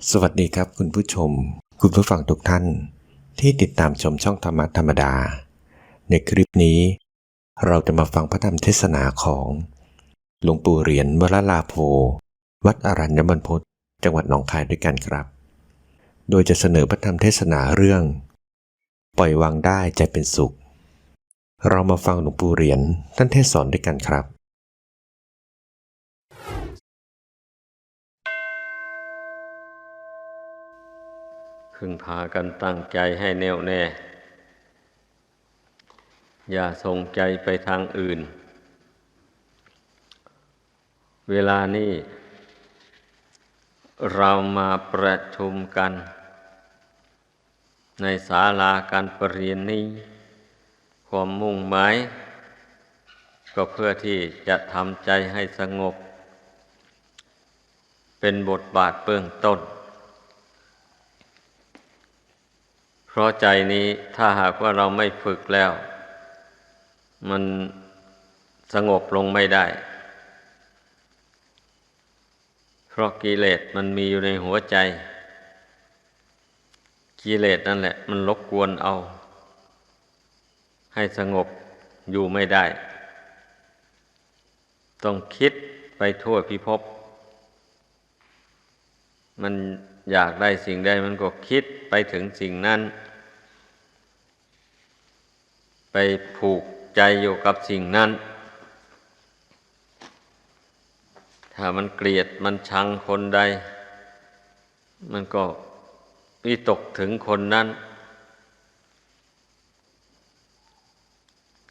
สวัสดีครับคุณผู้ชมคุณผู้ฟังทุกท่านที่ติดตามชมช่องธรรมะธรรมดาในคลิปนี้เราจะมาฟังพระธรรมเทศนาของหลวงปู่เหรียญวรลาโภวัดอรัญญบรรพตจังหวัดหนองคายด้วยกันครับโดยจะเสนอพระธรรมเทศนาเรื่องปล่อยวางได้ใจเป็นสุขเรามาฟังหลวงปู่เหรียญท่านเทศสอนด้วยกันครับพึงพากันตั้งใจให้แน่วแน่อย่าส่งใจไปทางอื่นเวลานี้เรามาประชุมกันในศาลาการประเรียนนี้ความมุ่งหมายก็เพื่อที่จะทำใจให้สงบเป็นบทบาทเบื้องต้นเพราะใจนี้ถ้าหากว่าเราไม่ฝึกแล้วมันสงบลงไม่ได้เพราะกิเลสมันมีอยู่ในหัวใจกิเลสนั่นแหละมันรบกวนเอาให้สงบอยู่ไม่ได้ต้องคิดไปทั่วพิภพมันอยากได้สิ่งใดมันก็คิดไปถึงสิ่งนั้นไปผูกใจอยู่กับสิ่งนั้นถ้ามันเกลียดมันชังคนใดมันก็วิตกถึงคนนั้น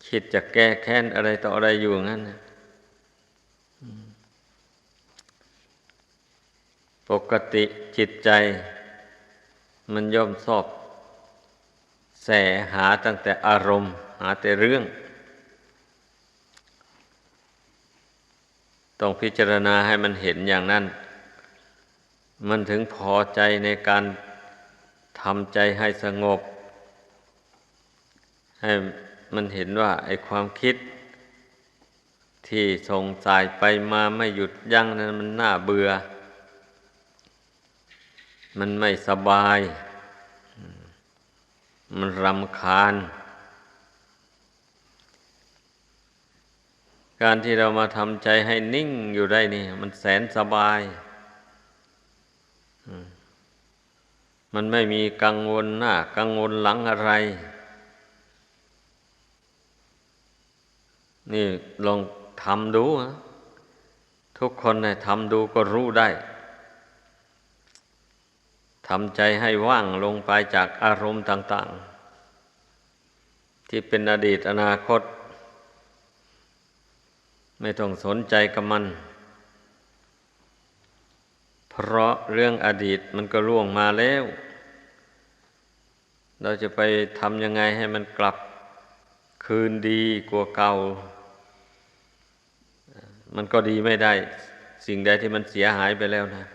คิดจะแก้แค้นอะไรต่ออะไรอยู่งั้นปกติจิตใจมันย่อมชอบแสหาตั้งแต่อารมณ์หาแต่เรื่องต้องพิจารณาให้มันเห็นอย่างนั้นมันถึงพอใจในการทำใจให้สงบให้มันเห็นว่าไอ้ความคิดที่ส่งสายไปมาไม่หยุดยั้งนั้นมันน่าเบื่อมันไม่สบายมันรำคาญการที่เรามาทำใจให้นิ่งอยู่ได้นี่มันแสนสบายมันไม่มีกังวลหน้ากังวลหลังอะไรนี่ลองทำดูนะทุกคนเนี่ยทำดูก็รู้ได้ทำใจให้ว่างลงไปจากอารมณ์ต่างๆที่เป็นอดีตอนาคตไม่ต้องสนใจกับมันเพราะเรื่องอดีตมันก็ล่วงมาแล้วเราจะไปทำยังไงให้มันกลับคืนดีกว่าเก่ามันก็ดีไม่ได้สิ่งใดที่มันเสียหายไปแล้วนะ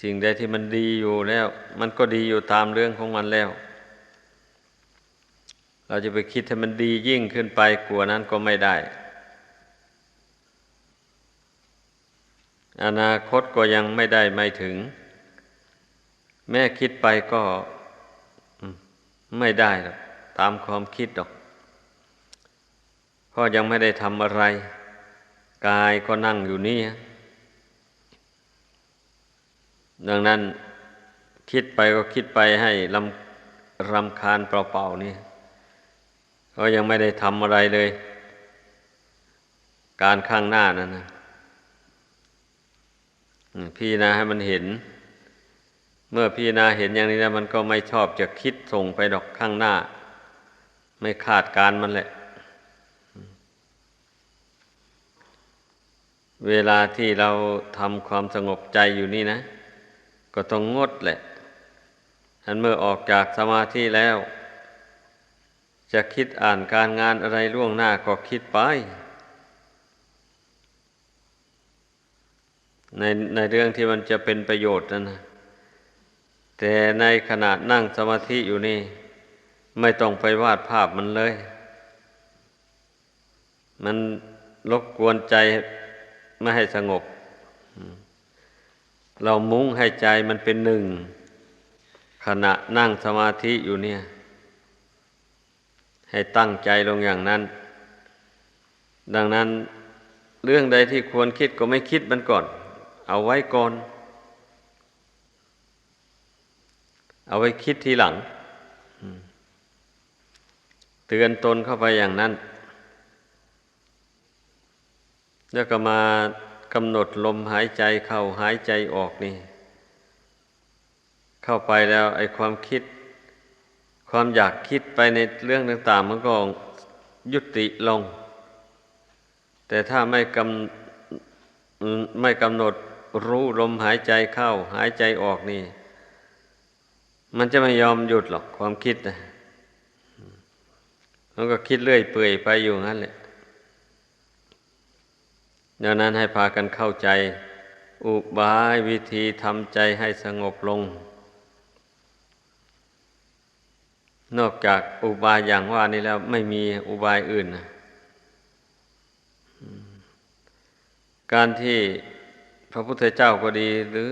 สิ่งใดที่มันดีอยู่แล้วมันก็ดีอยู่ตามเรื่องของมันแล้วเราจะไปคิดให้มันดียิ่งขึ้นไปกว่านั้นก็ไม่ได้อนาคตก็ยังไม่ได้ไม่ถึงแม้คิดไปก็ไม่ได้หรอกตามความคิดหรอกเพราะยังไม่ได้ทำอะไรกายก็นั่งอยู่นี่ดังนั้นคิดไปก็คิดไปให้รำคาญเปล่าๆนี่ก็ยังไม่ได้ทำอะไรเลยการข้างหน้านั่นนะพี่นะให้มันเห็นเมื่อพี่นาเห็นอย่างนี้แล้วมันก็ไม่ชอบจะคิดส่งไปดอกข้างหน้าไม่คาดการมันแหละเวลาที่เราทำความสงบใจอยู่นี่นะก็ต้องงดแหละอันเมื่อออกจากสมาธิแล้วจะคิดอ่านการงานอะไรล่วงหน้าก็คิดไปในเรื่องที่มันจะเป็นประโยชน์นั่นนะแต่ในขณะนั่งสมาธิอยู่นี่ไม่ต้องไปวาดภาพมันเลยมันรบกวนใจไม่ให้สงบ เรามุ่งให้ใจมันเป็นหนึ่งขณะนั่งสมาธิอยู่เนี่ย ให้ตั้งใจลงอย่างนั้น ดังนั้นเรื่องใดที่ควรคิดก็ไม่คิดมันก่อน เอาไว้ก่อน เอาไว้คิดทีหลังเตือนตนเข้าไปอย่างนั้น แล้วก็มากำหนดลมหายใจเข้าหายใจออกนี่ เข้าไปแล้วไอ้ความคิด ความอยากคิดไปในเรื่องต่างๆมันก็ยุติลง แต่ถ้าไม่กำหนดรู้ลมหายใจเข้าหายใจออกนี่ มันจะไม่ยอมหยุดหรอกความคิดนะมันก็คิดเรื่อยเปื่อยไปอยู่งั้นแหละดังนั้นให้พากันเข้าใจอุบายวิธีทำใจให้สงบลง นอกจากอุบายอย่างว่านี้แล้วไม่มีอุบายอื่นนะการที่พระพุทธเจ้าก็ดีหรือ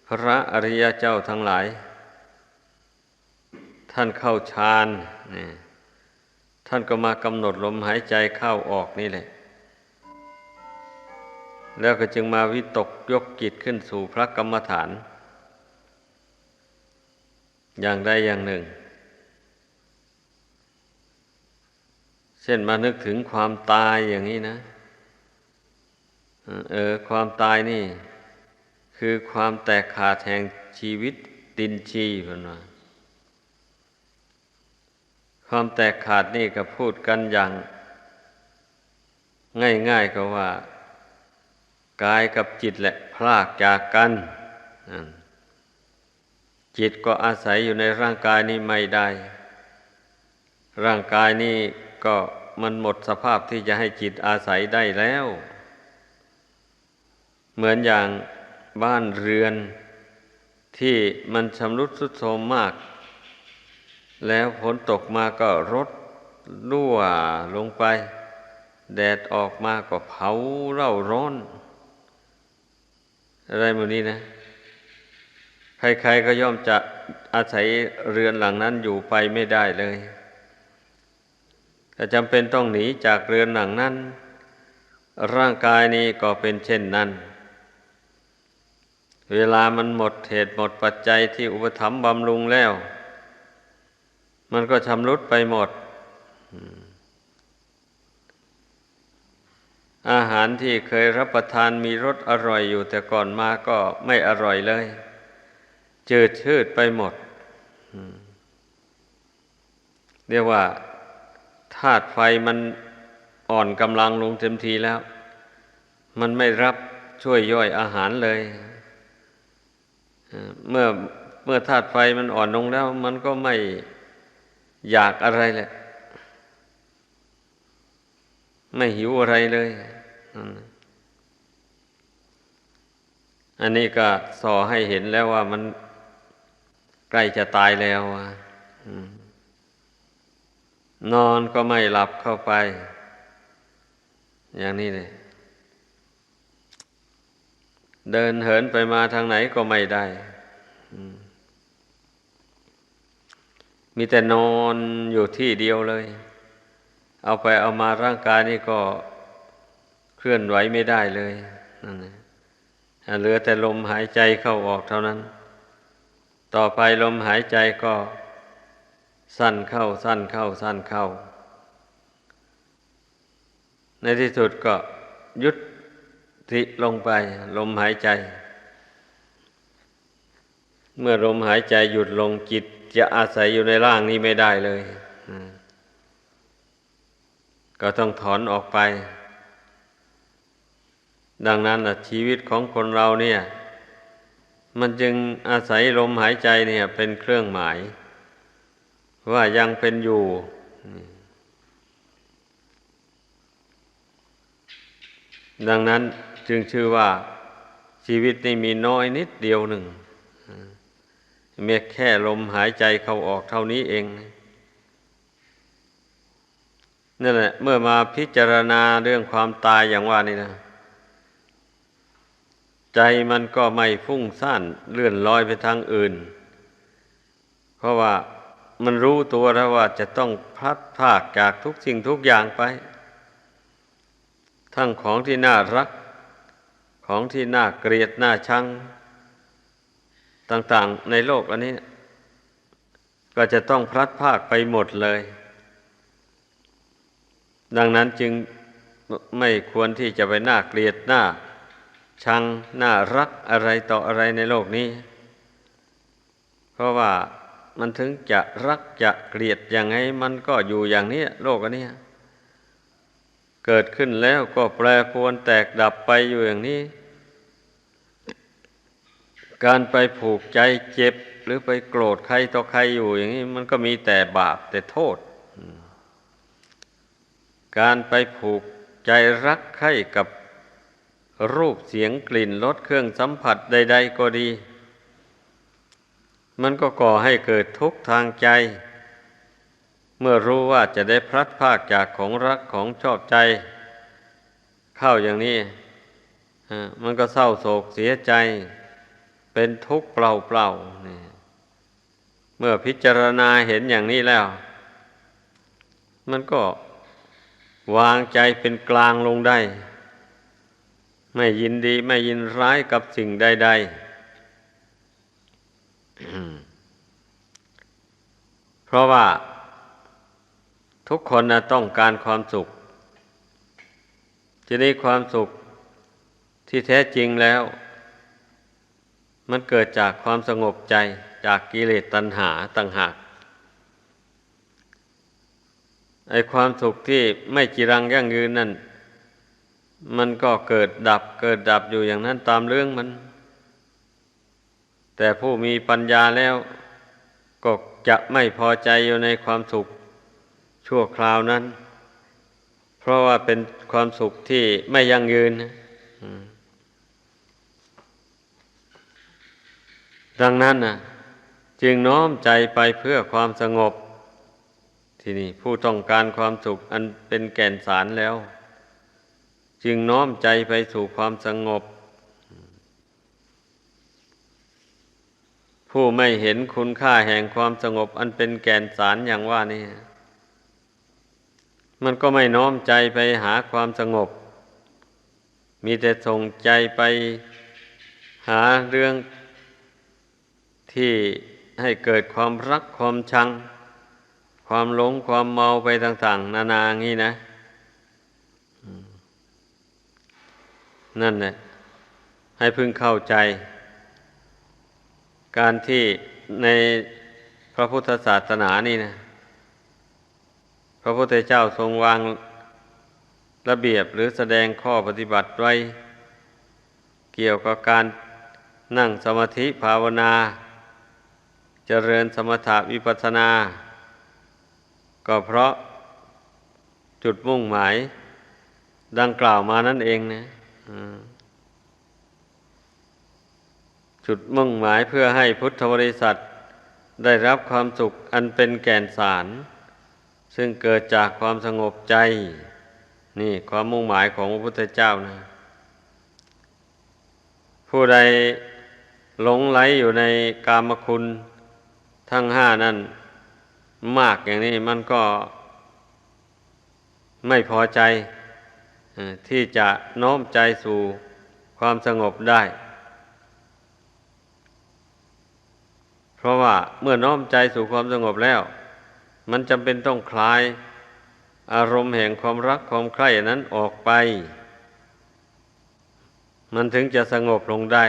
พระอริยเจ้าทั้งหลายท่านเข้าฌานนี่ท่านก็มากำหนดลมหายใจเข้าออกนี่แหละแล้วก็จึงมาวิตกยกจิตขึ้นสู่พระกรรมฐานอย่างใดอย่างหนึ่งเช่นมานึกถึงความตายอย่างนี้นะความตายนี่คือความแตกขาดแห่งชีวิตดินชีเพิ่นว่าความแตกขาดนี่ก็พูดกันอย่างง่ายๆก็ว่ากายกับจิตแหละพรากจากกันจิตก็อาศัยอยู่ในร่างกายนี้ไม่ได้ร่างกายนี้ก็มันหมดสภาพที่จะให้จิตอาศัยได้แล้วเหมือนอย่างบ้านเรือนที่มันชำรุดทรุดโทรมมากแล้วฝนตกมาก็รดรั่วลงไปแดดออกมาก็เผาเร่าร้อนอะไรหมดนี้นะใครๆก็ย่อมจะอาศัยเรือนหลังนั้นอยู่ไปไม่ได้เลยแต่จำเป็นต้องหนีจากเรือนหลังนั้นร่างกายนี้ก็เป็นเช่นนั้นเวลามันหมดเหตุหมดปัจจัยที่อุปถัมภ์บำรุงแล้วมันก็ชำรุดไปหมดอาหารที่เคยรับประทานมีรสอร่อยอยู่แต่ก่อนมาก็ไม่อร่อยเลยจืดชืดไปหมดเรียกว่าธาตุไฟมันอ่อนกำลังลงเต็มทีแล้วมันไม่รับช่วยย่อยอาหารเลยเมื่อธาตุไฟมันอ่อนลงแล้วมันก็ไม่อยากอะไรแหละไม่หิวอะไรเลยอันนี้ก็ส่อให้เห็นแล้วว่ามันใกล้จะตายแล้วนอนก็ไม่หลับเข้าไปอย่างนี้เลยเดินเหินไปมาทางไหนก็ไม่ได้มีแต่นอนอยู่ที่เดียวเลยเอาไปเอามาร่างกายนี่ก็เคลื่อนไหวไม่ได้เลยนั่นแหละเหลือแต่ลมหายใจเข้าออกเท่านั้นต่อไปลมหายใจก็สั้นเข้าสั้นเข้าสั้นเข้าในที่สุดก็ยุติลงไปลมหายใจเมื่อลมหายใจหยุดลงจิตจะอาศัยอยู่ในร่างนี้ไม่ได้เลยก็ต้องถอนออกไปดังนั้นชีวิตของคนเราเนี่ยมันจึงอาศัยลมหายใจเนี่ยเป็นเครื่องหมายว่ายังเป็นอยู่ดังนั้นจึงชื่อว่าชีวิตนี่มีน้อยนิดเดียวหนึ่งมีแค่ลมหายใจเข้าออกเท่านี้เองนั่นแหละเมื่อมาพิจารณาเรื่องความตายอย่างว่านี่นะใจ ใจมันก็ไม่ฟุ้งซ่านเลื่อนลอยไปทางอื่นเพราะว่ามันรู้ตัวแล้วว่าจะต้องพลัดพรากจากทุกสิ่งทุกอย่างไปทั้งของที่น่ารักของที่น่าเกลียดน่าชังต่างๆในโลกอันนี้ก็จะต้องพลัดพรากไปหมดเลยดังนั้นจึงไม่ควรที่จะไปน่าเกลียดน่าชังน่ารักอะไรต่ออะไรในโลกนี้เพราะว่ามันถึงจะรักจะเกลียดยังไงมันก็อยู่อย่างนี้โลกอันนี้เกิดขึ้นแล้วก็แปรปรวนแตกดับไปอยู่อย่างนี้การไปผูกใจเจ็บหรือไปโกรธใครต่อใครอยู่อย่างนี้มันก็มีแต่บาปแต่โทษการไปผูกใจรักใคร่กับรูปเสียงกลิ่นรสเครื่องสัมผัสใดๆก็ดีมันก็ก่อให้เกิดทุกข์ทางใจเมื่อรู้ว่าจะได้พลัดพรากจากของรักของชอบใจเข้าอย่างนี้มันก็เศร้าโศกเสียใจเป็นทุกข์เปล่าๆนี่เมื่อพิจารณาเห็นอย่างนี้แล้วมันก็วางใจเป็นกลางลงได้ไม่ยินดีไม่ยินร้ายกับสิ่งใดๆ เพราะว่าทุกคนต้องการความสุขทีนี้ความสุขที่แท้จริงแล้วมันเกิดจากความสงบใจจากกิเลสตัณหาต่างหากไอ้ความสุขที่ไม่จีรังยั่งยืนนั่นมันก็เกิดดับอยู่อย่างนั้นตามเรื่องมันแต่ผู้มีปัญญาแล้วก็จะไม่พอใจอยู่ในความสุขชั่วคราวนั้นเพราะว่าเป็นความสุขที่ไม่ยั่งยืนดังนั้นจึงน้อมใจไปเพื่อความสงบที่นี่ผู้ต้องการความสุขอันเป็นแก่นสารแล้วจึงน้อมใจไปสู่ความสงบผู้ไม่เห็นคุณค่าแห่งความสงบอันเป็นแก่นสารอย่างว่านี่มันก็ไม่น้อมใจไปหาความสงบมีแต่ส่งใจไปหาเรื่องที่ให้เกิดความรักความชังความหลงความเมาไปต่างๆนานางี้นะนั่นแหละให้พึงเข้าใจการที่ในพระพุทธศาสนานี่นะพระพุทธเจ้าทรงวางระเบียบหรือแสดงข้อปฏิบัติไว้เกี่ยวกับการนั่งสมาธิภาวนาเจริญสมถะวิปัสสนาก็เพราะจุดมุ่งหมายดังกล่าวมานั่นเองนะจุดมุ่งหมายเพื่อให้พุทธบริษัทได้รับความสุขอันเป็นแก่นสารซึ่งเกิดจากความสงบใจนี่ความมุ่งหมายของพระพุทธเจ้านะผู้ใดหลงไหลอยู่ในกามคุณทั้งห้านั้นมากอย่างนี้มันก็ไม่พอใจที่จะโน้มใจสู่ความสงบได้เพราะว่าเมื่อน้อมใจสู่ความสงบแล้วมันจำเป็นต้องคลายอารมณ์แห่งความรักความใคร่นั้นออกไปมันถึงจะสงบลงได้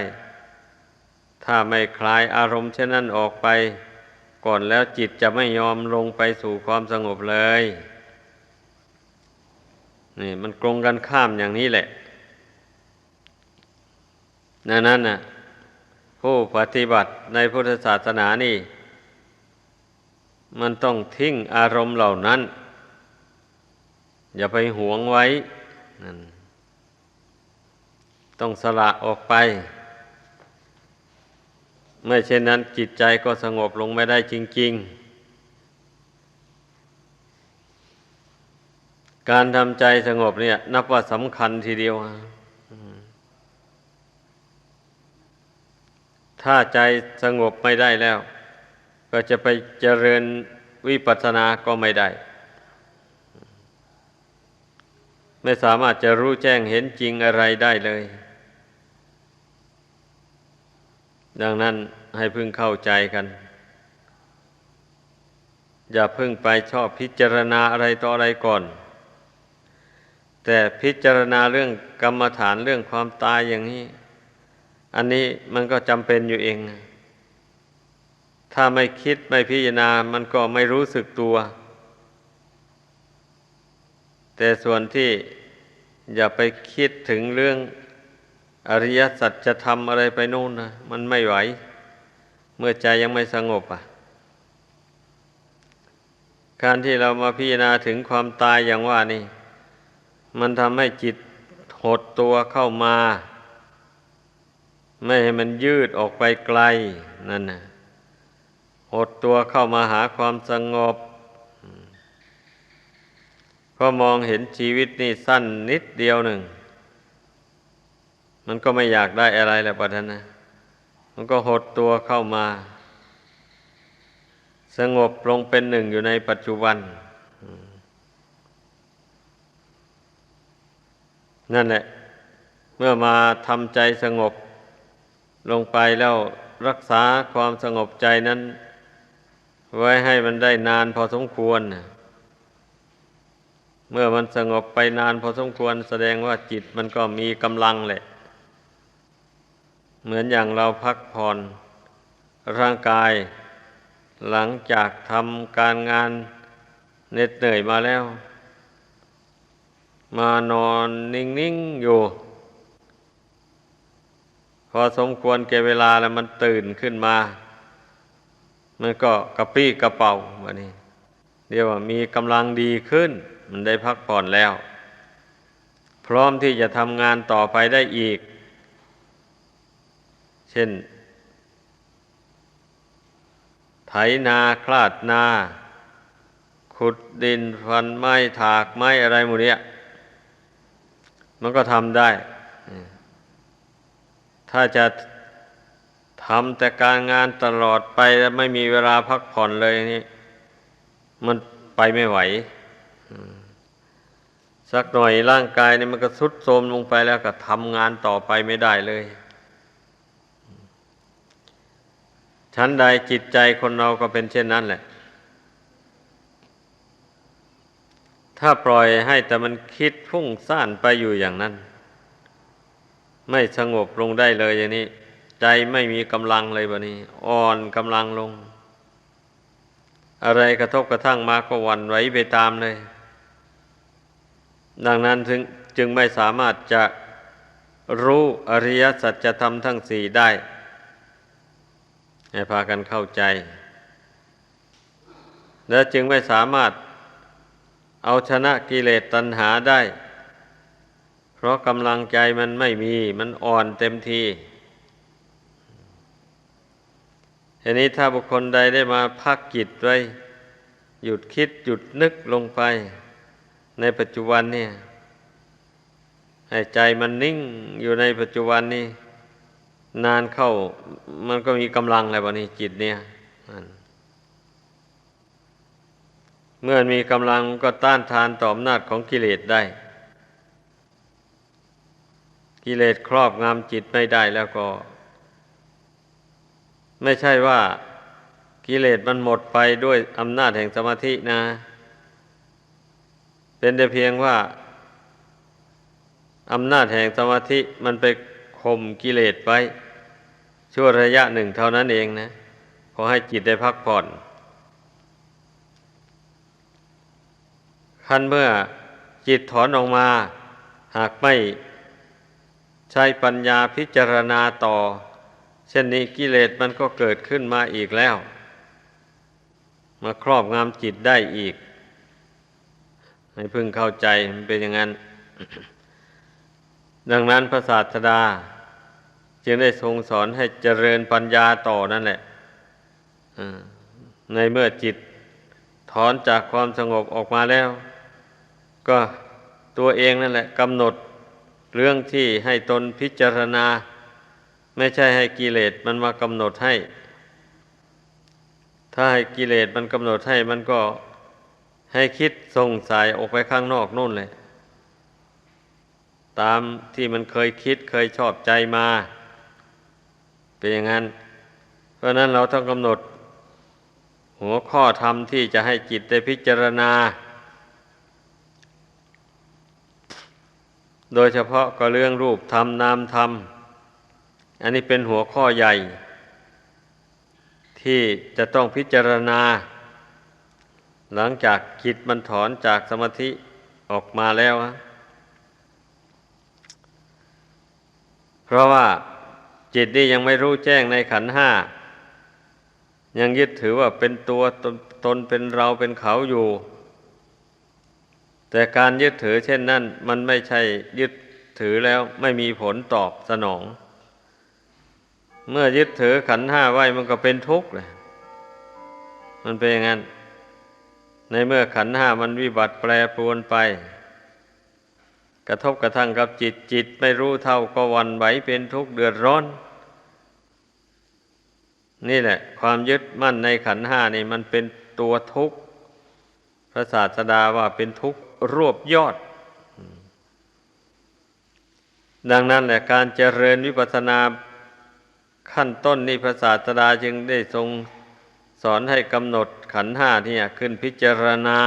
ถ้าไม่คลายอารมณ์เช่นนั้นออกไปก่อนแล้วจิตจะไม่ยอมลงไปสู่ความสงบเลยนี่มันตรงกันข้ามอย่างนี้แหละนั้นผู้ปฏิบัติในพุทธศาสนานี่มันต้องทิ้งอารมณ์เหล่านั้นอย่าไปหวงไว้นั่นต้องสละออกไปไม่เช่นนั้นจิตใจก็สงบลงไม่ได้จริงๆการทำใจสงบเนี่ยนับว่าสำคัญทีเดียว ถ้าใจสงบไม่ได้แล้วก็จะไปเจริญวิปัสสนาก็ไม่ได้ไม่สามารถจะรู้แจ้งเห็นจริงอะไรได้เลยดังนั้นให้พึงเข้าใจกันอย่าเพิ่งไปชอบพิจารณาอะไรต่ออะไรก่อนแต่พิจารณาเรื่องกรรมฐานเรื่องความตายอย่างนี้อันนี้มันก็จำเป็นอยู่เองถ้าไม่คิดไม่พิจารณามันก็ไม่รู้สึกตัวแต่ส่วนที่อย่าไปคิดถึงเรื่องอริยสัจธรรมอะไรไปโน่นนะมันไม่ไหวเมื่อใจยังไม่สงบการที่เรามาพิจารณาถึงความตายอย่างว่านี่มันทำให้จิตหดตัวเข้ามาไม่ให้มันยืดออกไปไกลนั่นนะหดตัวเข้ามาหาความสงบก็มองเห็นชีวิตนี่สั้นนิดเดียวหนึ่งมันก็ไม่อยากได้อะไรแล้วปะท่านนะมันก็หดตัวเข้ามาสงบลงเป็นหนึ่งอยู่ในปัจจุบันนั่นแหละเมื่อมาทำใจสงบลงไปแล้วรักษาความสงบใจนั้นไว้ให้มันได้นานพอสมควรเมื่อมันสงบไปนานพอสมควรแสดงว่าจิตมันก็มีกำลังแหละเหมือนอย่างเราพักผ่อนร่างกายหลังจากทำการงานเหน็ดเหนื่อยมาแล้วมานอนนิ่งๆอยู่พอสมควรแก่เวลาแล้วมันตื่นขึ้นมามันก็กระปรี้กระเป๋าแบบนี้เรียกว่ามีกำลังดีขึ้นมันได้พักผ่อนแล้วพร้อมที่จะทำงานต่อไปได้อีกเช่นไถนาคลาดนาขุดดินฟันไม้ถากไม้อะไรหมดเนี่ยมันก็ทำได้ถ้าจะทำแต่การงานตลอดไปแล้วไม่มีเวลาพักผ่อนเลยนี่มันไปไม่ไหวสักหน่อยร่างกายนี่มันก็ทรุดโทรมลงไปแล้วก็ทำงานต่อไปไม่ได้เลยชั้นใดจิตใจคนเราก็เป็นเช่นนั้นแหละถ้าปล่อยให้แต่มันคิดฟุ้งซ่านไปอยู่อย่างนั้นไม่สงบลงได้เลยอย่างนี้ใจไม่มีกำลังเลยบัดนี้อ่อนกำลังลงอะไรกระทบกระทั่งมาก็หวั่นไหวไปตามเลยดังนั้นจึงไม่สามารถจะรู้อริยสัจธรรมทั้งสี่ได้ให้พากันเข้าใจและจึงไม่สามารถเอาชนะกิเลสตัณหาได้เพราะกำลังใจมันไม่มีมันอ่อนเต็มทีทีนี้ถ้าบุคคลใดได้มาพักจิตไว้หยุดคิดหยุดนึกลงไปในปัจจุบันเนี่ยให้ใจมันนิ่งอยู่ในปัจจุบันนี่นานเข้ามันก็มีกำลังแล้ววันนี้จิตเนี่ยเมื่อมีกำลังก็ต้านทานต่ออำนาจของกิเลสได้กิเลสครอบงำจิตไม่ได้แล้วก็ไม่ใช่ว่ากิเลสมันหมดไปด้วยอำนาจแห่งสมาธินะเป็นแต่เพียงว่าอำนาจแห่งสมาธิมันไปข่มกิเลสไว้ชั่วระยะหนึ่งเท่านั้นเองนะขอให้จิตได้พักผ่อนขั้นเมื่อจิตถอนออกมาหากไม่ใช้ปัญญาพิจารณาต่อเช่นนี้กิเลสมันก็เกิดขึ้นมาอีกแล้วมาครอบงำจิตได้อีกให้พึงเข้าใจมันเป็นอย่างนั้น ดังนั้นพระศาสดาจึงได้ทรงสอนให้เจริญปัญญาต่อนั่นแหละในเมื่อจิตถอนจากความสงบออกมาแล้วก็ตัวเองนั่นแหละกำหนดเรื่องที่ให้ตนพิจารณา ไม่ใช่ให้กิเลสมันมากำหนดให้ ถ้าให้กิเลสมันกำหนดให้มันก็ให้คิดส่งสายออกไปข้างนอกนู่นเลยตามที่มันเคยคิดเคยชอบใจมาเป็นอย่างนั้นเพราะนั้นเราต้องกำหนดหัวข้อธรรมที่จะให้จิตได้พิจารณาโดยเฉพาะก็เรื่องรูปธรรมนามธรรมอันนี้เป็นหัวข้อใหญ่ที่จะต้องพิจารณาหลังจากจิตมันถอนจากสมาธิออกมาแล้วเพราะว่าจิตนี่ยังไม่รู้แจ้งในขันธ์ห้ายังยึดถือว่าเป็นตัวตนเป็นเราเป็นเขาอยู่แต่การยึดถือเช่นนั้นมันไม่ใช่ยึดถือแล้วไม่มีผลตอบสนองเมื่อยึดถือขันธ์ห้าไว้มันก็เป็นทุกข์เลยมันเป็นอย่างนั้นในเมื่อขันธ์ห้ามันวิบัติแปรปรวนไปกระทบกระทั่งกับจิตไม่รู้เท่าก็หวั่นไหวเป็นทุกข์เดือดร้อนนี่แหละความยึดมั่นในขันธ์ห้านี่มันเป็นตัวทุกข์พระศาสดาว่าเป็นทุกข์รวบยอดดังนั้นแหละการเจริญวิปัสสนาขั้นต้นนี่พระศาสดาจึงได้ทรงสอนให้กำหนดขันธ์ห้าที่ขึ้นพิจารณา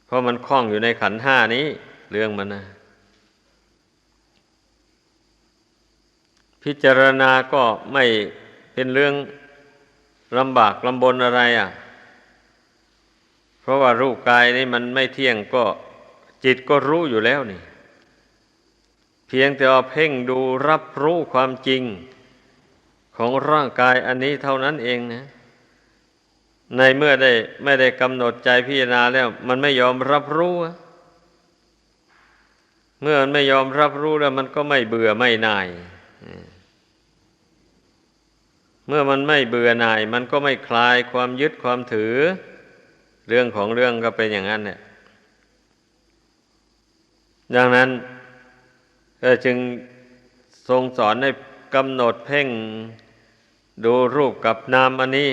เพราะมันคล้องอยู่ในขันธ์ห้านี้เรื่องมันนะพิจารณาก็ไม่เป็นเรื่องลำบากลำบนอะไรเพราะว่ารูปกายนี้มันไม่เที่ยงก็จิตก็รู้อยู่แล้วนี่เพียงแต่ว่าเพ่งดูรับรู้ความจริงของร่างกายอันนี้เท่านั้นเองนะในเมื่อไม่ได้กำหนดใจพิจารณาแล้วมันไม่ยอมรับรู้เมื่อมันไม่ยอมรับรู้แล้วมันก็ไม่เบื่อไม่หน่ายเมื่อมันไม่เบื่อหน่ายมันก็ไม่คลายความยึดความถือเรื่องของเรื่องก็เป็นอย่างนั้นเนี่ยดังนั้นจึงทรงสอนให้กำหนดเพ่งดูรูปกับนามอันนี้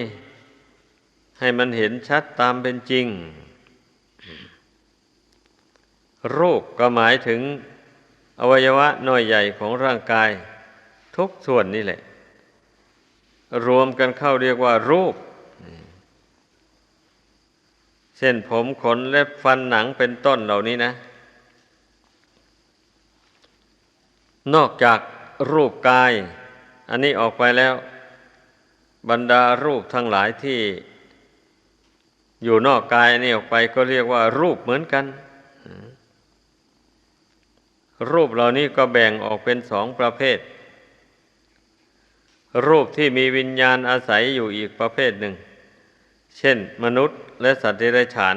ให้มันเห็นชัดตามเป็นจริงรูปก็หมายถึงอวัยวะน้อยใหญ่ของร่างกายทุกส่วนนี่แหละรวมกันเข้าเรียกว่ารูปเช่นผมขนเล็บฟันหนังเป็นต้นเหล่านี้นะนอกจากรูปกายอันนี้ออกไปแล้วบรรดารูปทั้งหลายที่อยู่นอกกายนี่ออกไปก็เรียกว่ารูปเหมือนกันรูปเหล่านี้ก็แบ่งออกเป็นสองประเภทรูปที่มีวิญญาณอาศัยอยู่อีกประเภทหนึ่งเช่นมนุษย์และสัตว์เดรัจฉาน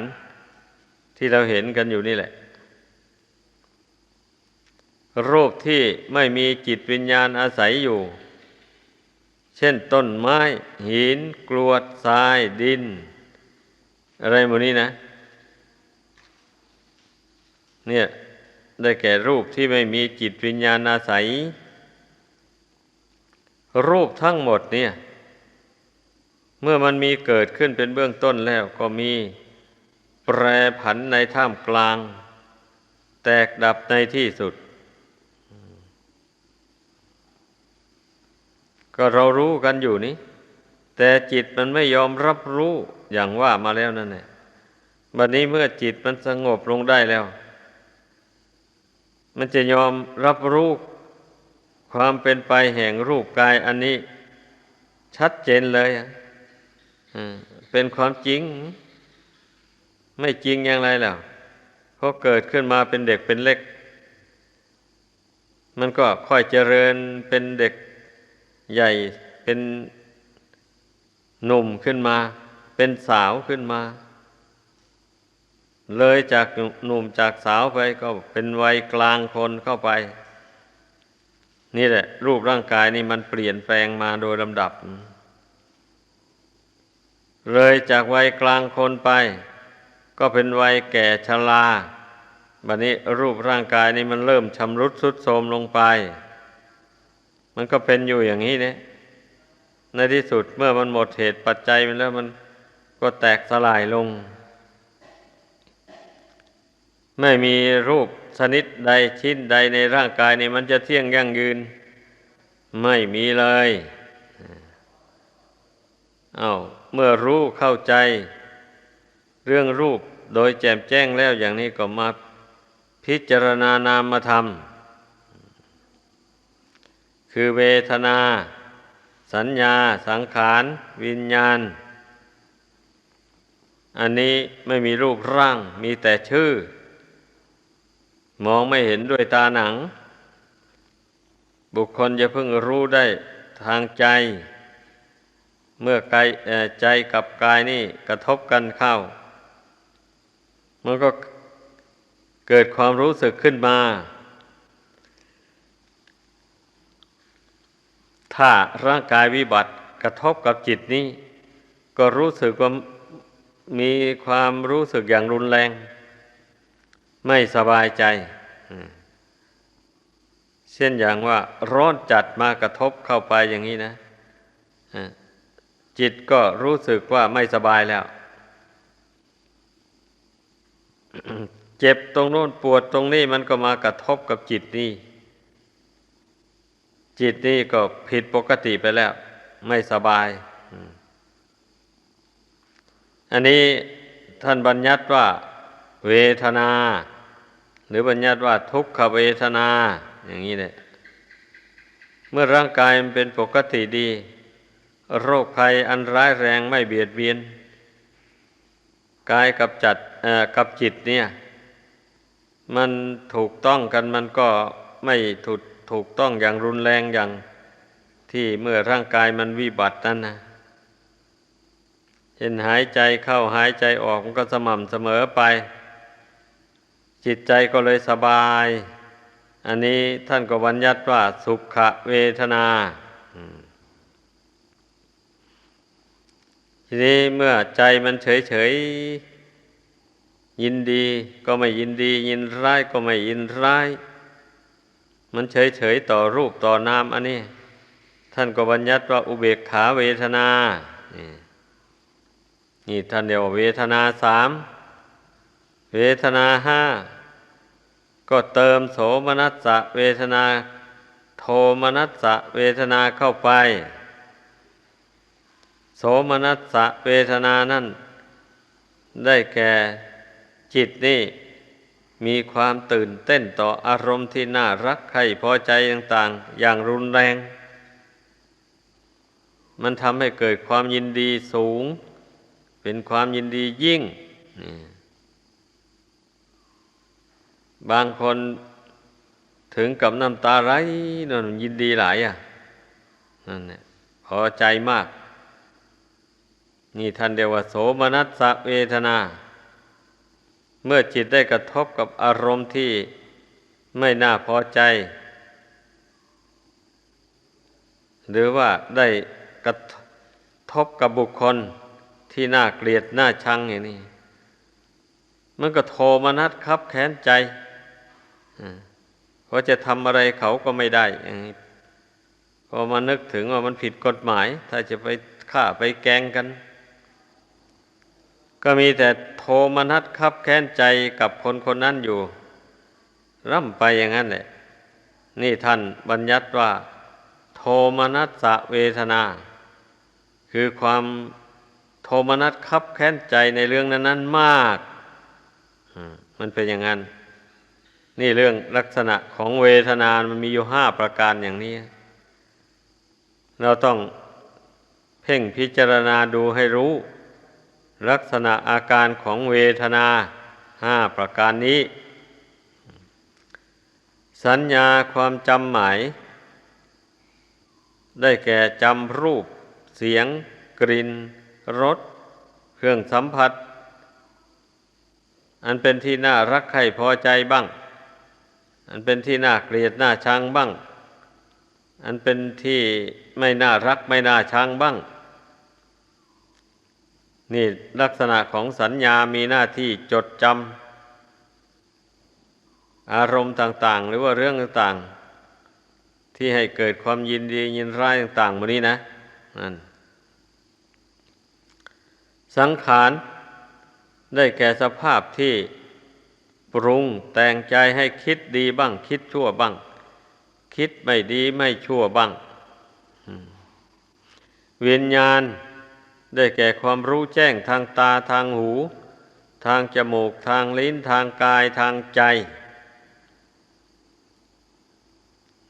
ที่เราเห็นกันอยู่นี่แหละรูปที่ไม่มีจิตวิญญาณอาศัยอยู่เช่นต้นไม้หินกรวดทรายดินอะไรหมดนี้นะเนี่ยได้แก่รูปที่ไม่มีจิตวิญญาณอาศัยรูปทั้งหมดเนี่ยเมื่อมันมีเกิดขึ้นเป็นเบื้องต้นแล้วก็มีแปรผันในท่ามกลางแตกดับในที่สุดก็เรารู้กันอยู่นี้แต่จิตมันไม่ยอมรับรู้อย่างว่ามาแล้วนั่นแหละบัดนี้เมื่อจิตมันสงบลงได้แล้วมันจะยอมรับรู้ความเป็นไปแห่งรูปกายอันนี้ชัดเจนเลยเป็นความจริงไม่จริงอย่างไรแล้วเพราะเกิดขึ้นมาเป็นเด็กเป็นเล็กมันก็ค่อยเจริญเป็นเด็กใหญ่เป็นหนุ่มขึ้นมาเป็นสาวขึ้นมาเลยจากหนุ่มจากสาวไปก็เป็นวัยกลางคนเข้าไปนี่แหละรูปร่างกายนี่มันเปลี่ยนแปลงมาโดยลำดับเลยจากวัยกลางคนไปก็เป็นวัยแก่ชรา บัดนี้รูปร่างกายนี่มันเริ่มชำรุดทรุดโทรมลงไปมันก็เป็นอยู่อย่างนี้เนี่ยในที่สุดเมื่อมันหมดเหตุปัจจัยมันแล้วมันก็แตกสลายลงไม่มีรูปชนิดใดชิ้นใดในร่างกายนี่มันจะเที่ยงยั่งยืนไม่มีเลยเมื่อรู้เข้าใจเรื่องรูปโดยแจ่มแจ้งแล้วอย่างนี้ก็มาพิจารณานามธรรมคือเวทนาสัญญาสังขารวิญญาณอันนี้ไม่มีรูปร่างมีแต่ชื่อมองไม่เห็นด้วยตาหนังบุคคลจะเพิ่งรู้ได้ทางใจเมื่อกายใจกับกายนี่กระทบกันเข้ามันก็เกิดความรู้สึกขึ้นมาถ้าร่างกายวิบัติกระทบกับจิตนี้ก็รู้สึกว่ามีความรู้สึกอย่างรุนแรงไม่สบายใจเช่นอย่างว่าร้อนจัดมากระทบเข้าไปอย่างนี้นะจิตก็รู้สึกว่าไม่สบายแล้วเจ็บตรงโน้นปวดตรงนี้มันก็มากระทบกับจิตนี่จิตนี่ก็ผิดปกติไปแล้วไม่สบายอันนี้ท่านบัญญัติว่าเวทนาหรือบัญญัติว่าทุกขเวทนาอย่างนี้แหละเมื่อร่างกายมันเป็นปกติดีโรคภัยอันร้ายแรงไม่เบียดเบียนกายกับจิตเนี่ยมันถูกต้องกันมันก็ไม่ถูกต้องอย่างรุนแรงอย่างที่เมื่อร่างกายมันวิบัตินั่นนะเห็นหายใจเข้าหายใจออกมันก็สม่ำเสมอไปจิตใจก็เลยสบายอันนี้ท่านก็บัญญัติว่าสุขเวทนาทีนี้เมื่อใจมันเฉยๆยินดีก็ไม่ยินดียินร้ายก็ไม่ยินร้ายมันเฉยๆต่อรูปต่อนามอันนี้ท่านก็บัญญัติว่าอุเบกขาเวทนานี่ท่านเรียกว่าเวทนาสามเวทนาห้าก็เติมโสมนัสสะเวทนาโทมนัสสะเวทนาเข้าไปโสมนัสสะเวทนานั่นได้แก่จิตนี่มีความตื่นเต้นต่ออารมณ์ที่น่ารักใคร่พอใจต่างๆอย่างรุนแรงมันทำให้เกิดความยินดีสูงเป็นความยินดียิ่งบางคนถึงกับน้ำตาไหลนั่นยินดีหลายนั่นแหละพอใจมากนี่ท่านเรียกว่าโสมนัสสะเวทนาเมื่อจิตได้กระทบกับอารมณ์ที่ไม่น่าพอใจหรือว่าได้กระทบกับบุคคลที่น่าเกลียดน่าชังอย่างนี้มันก็โทมนัสคับแค้นใจเพราะจะทำอะไรเขาก็ไม่ได้อย่างนี้พอมานึกถึงว่ามันผิดกฎหมายถ้าจะไปฆ่าไปแกล้งกันก็มีแต่โทมนัสคับแค้นใจกับคนคนนั้นอยู่ร่ำไปอย่างนั้นแหละนี่ท่านบัญญัติว่าโทมนัสสะเวทนาคือความโทมนัสคับแค้นใจในเรื่องนั้นๆมากมันเป็นอย่างนั้นนี่เรื่องลักษณะของเวทนามันมีอยู่5ประการอย่างนี้เราต้องเพ่งพิจารณาดูให้รู้ลักษณะอาการของเวทนา5ประการนี้สัญญาความจำหมายได้แก่จำรูปเสียงกลิ่นรสเครื่องสัมผัสอันเป็นที่น่ารักใคร่พอใจบ้างอันเป็นที่น่าเกลียดน่าชังบ้างอันเป็นที่ไม่น่ารักไม่น่าชังบ้างนี่ลักษณะของสัญญามีหน้าที่จดจ อารมณ์ต่างๆหรือว่าเรื่องต่างๆที่ให้เกิดความยินดียินร้ายต่างๆหมดนี้นะนั่นสังขารได้แก่สภาพที่ปรุงแต่งใจให้คิดดีบ้างคิดชั่วบ้างคิดไม่ดีไม่ชั่วบ้างวิญญาณได้แก่ความรู้แจ้งทางตาทางหูทางจมูกทางลิ้นทางกายทางใจ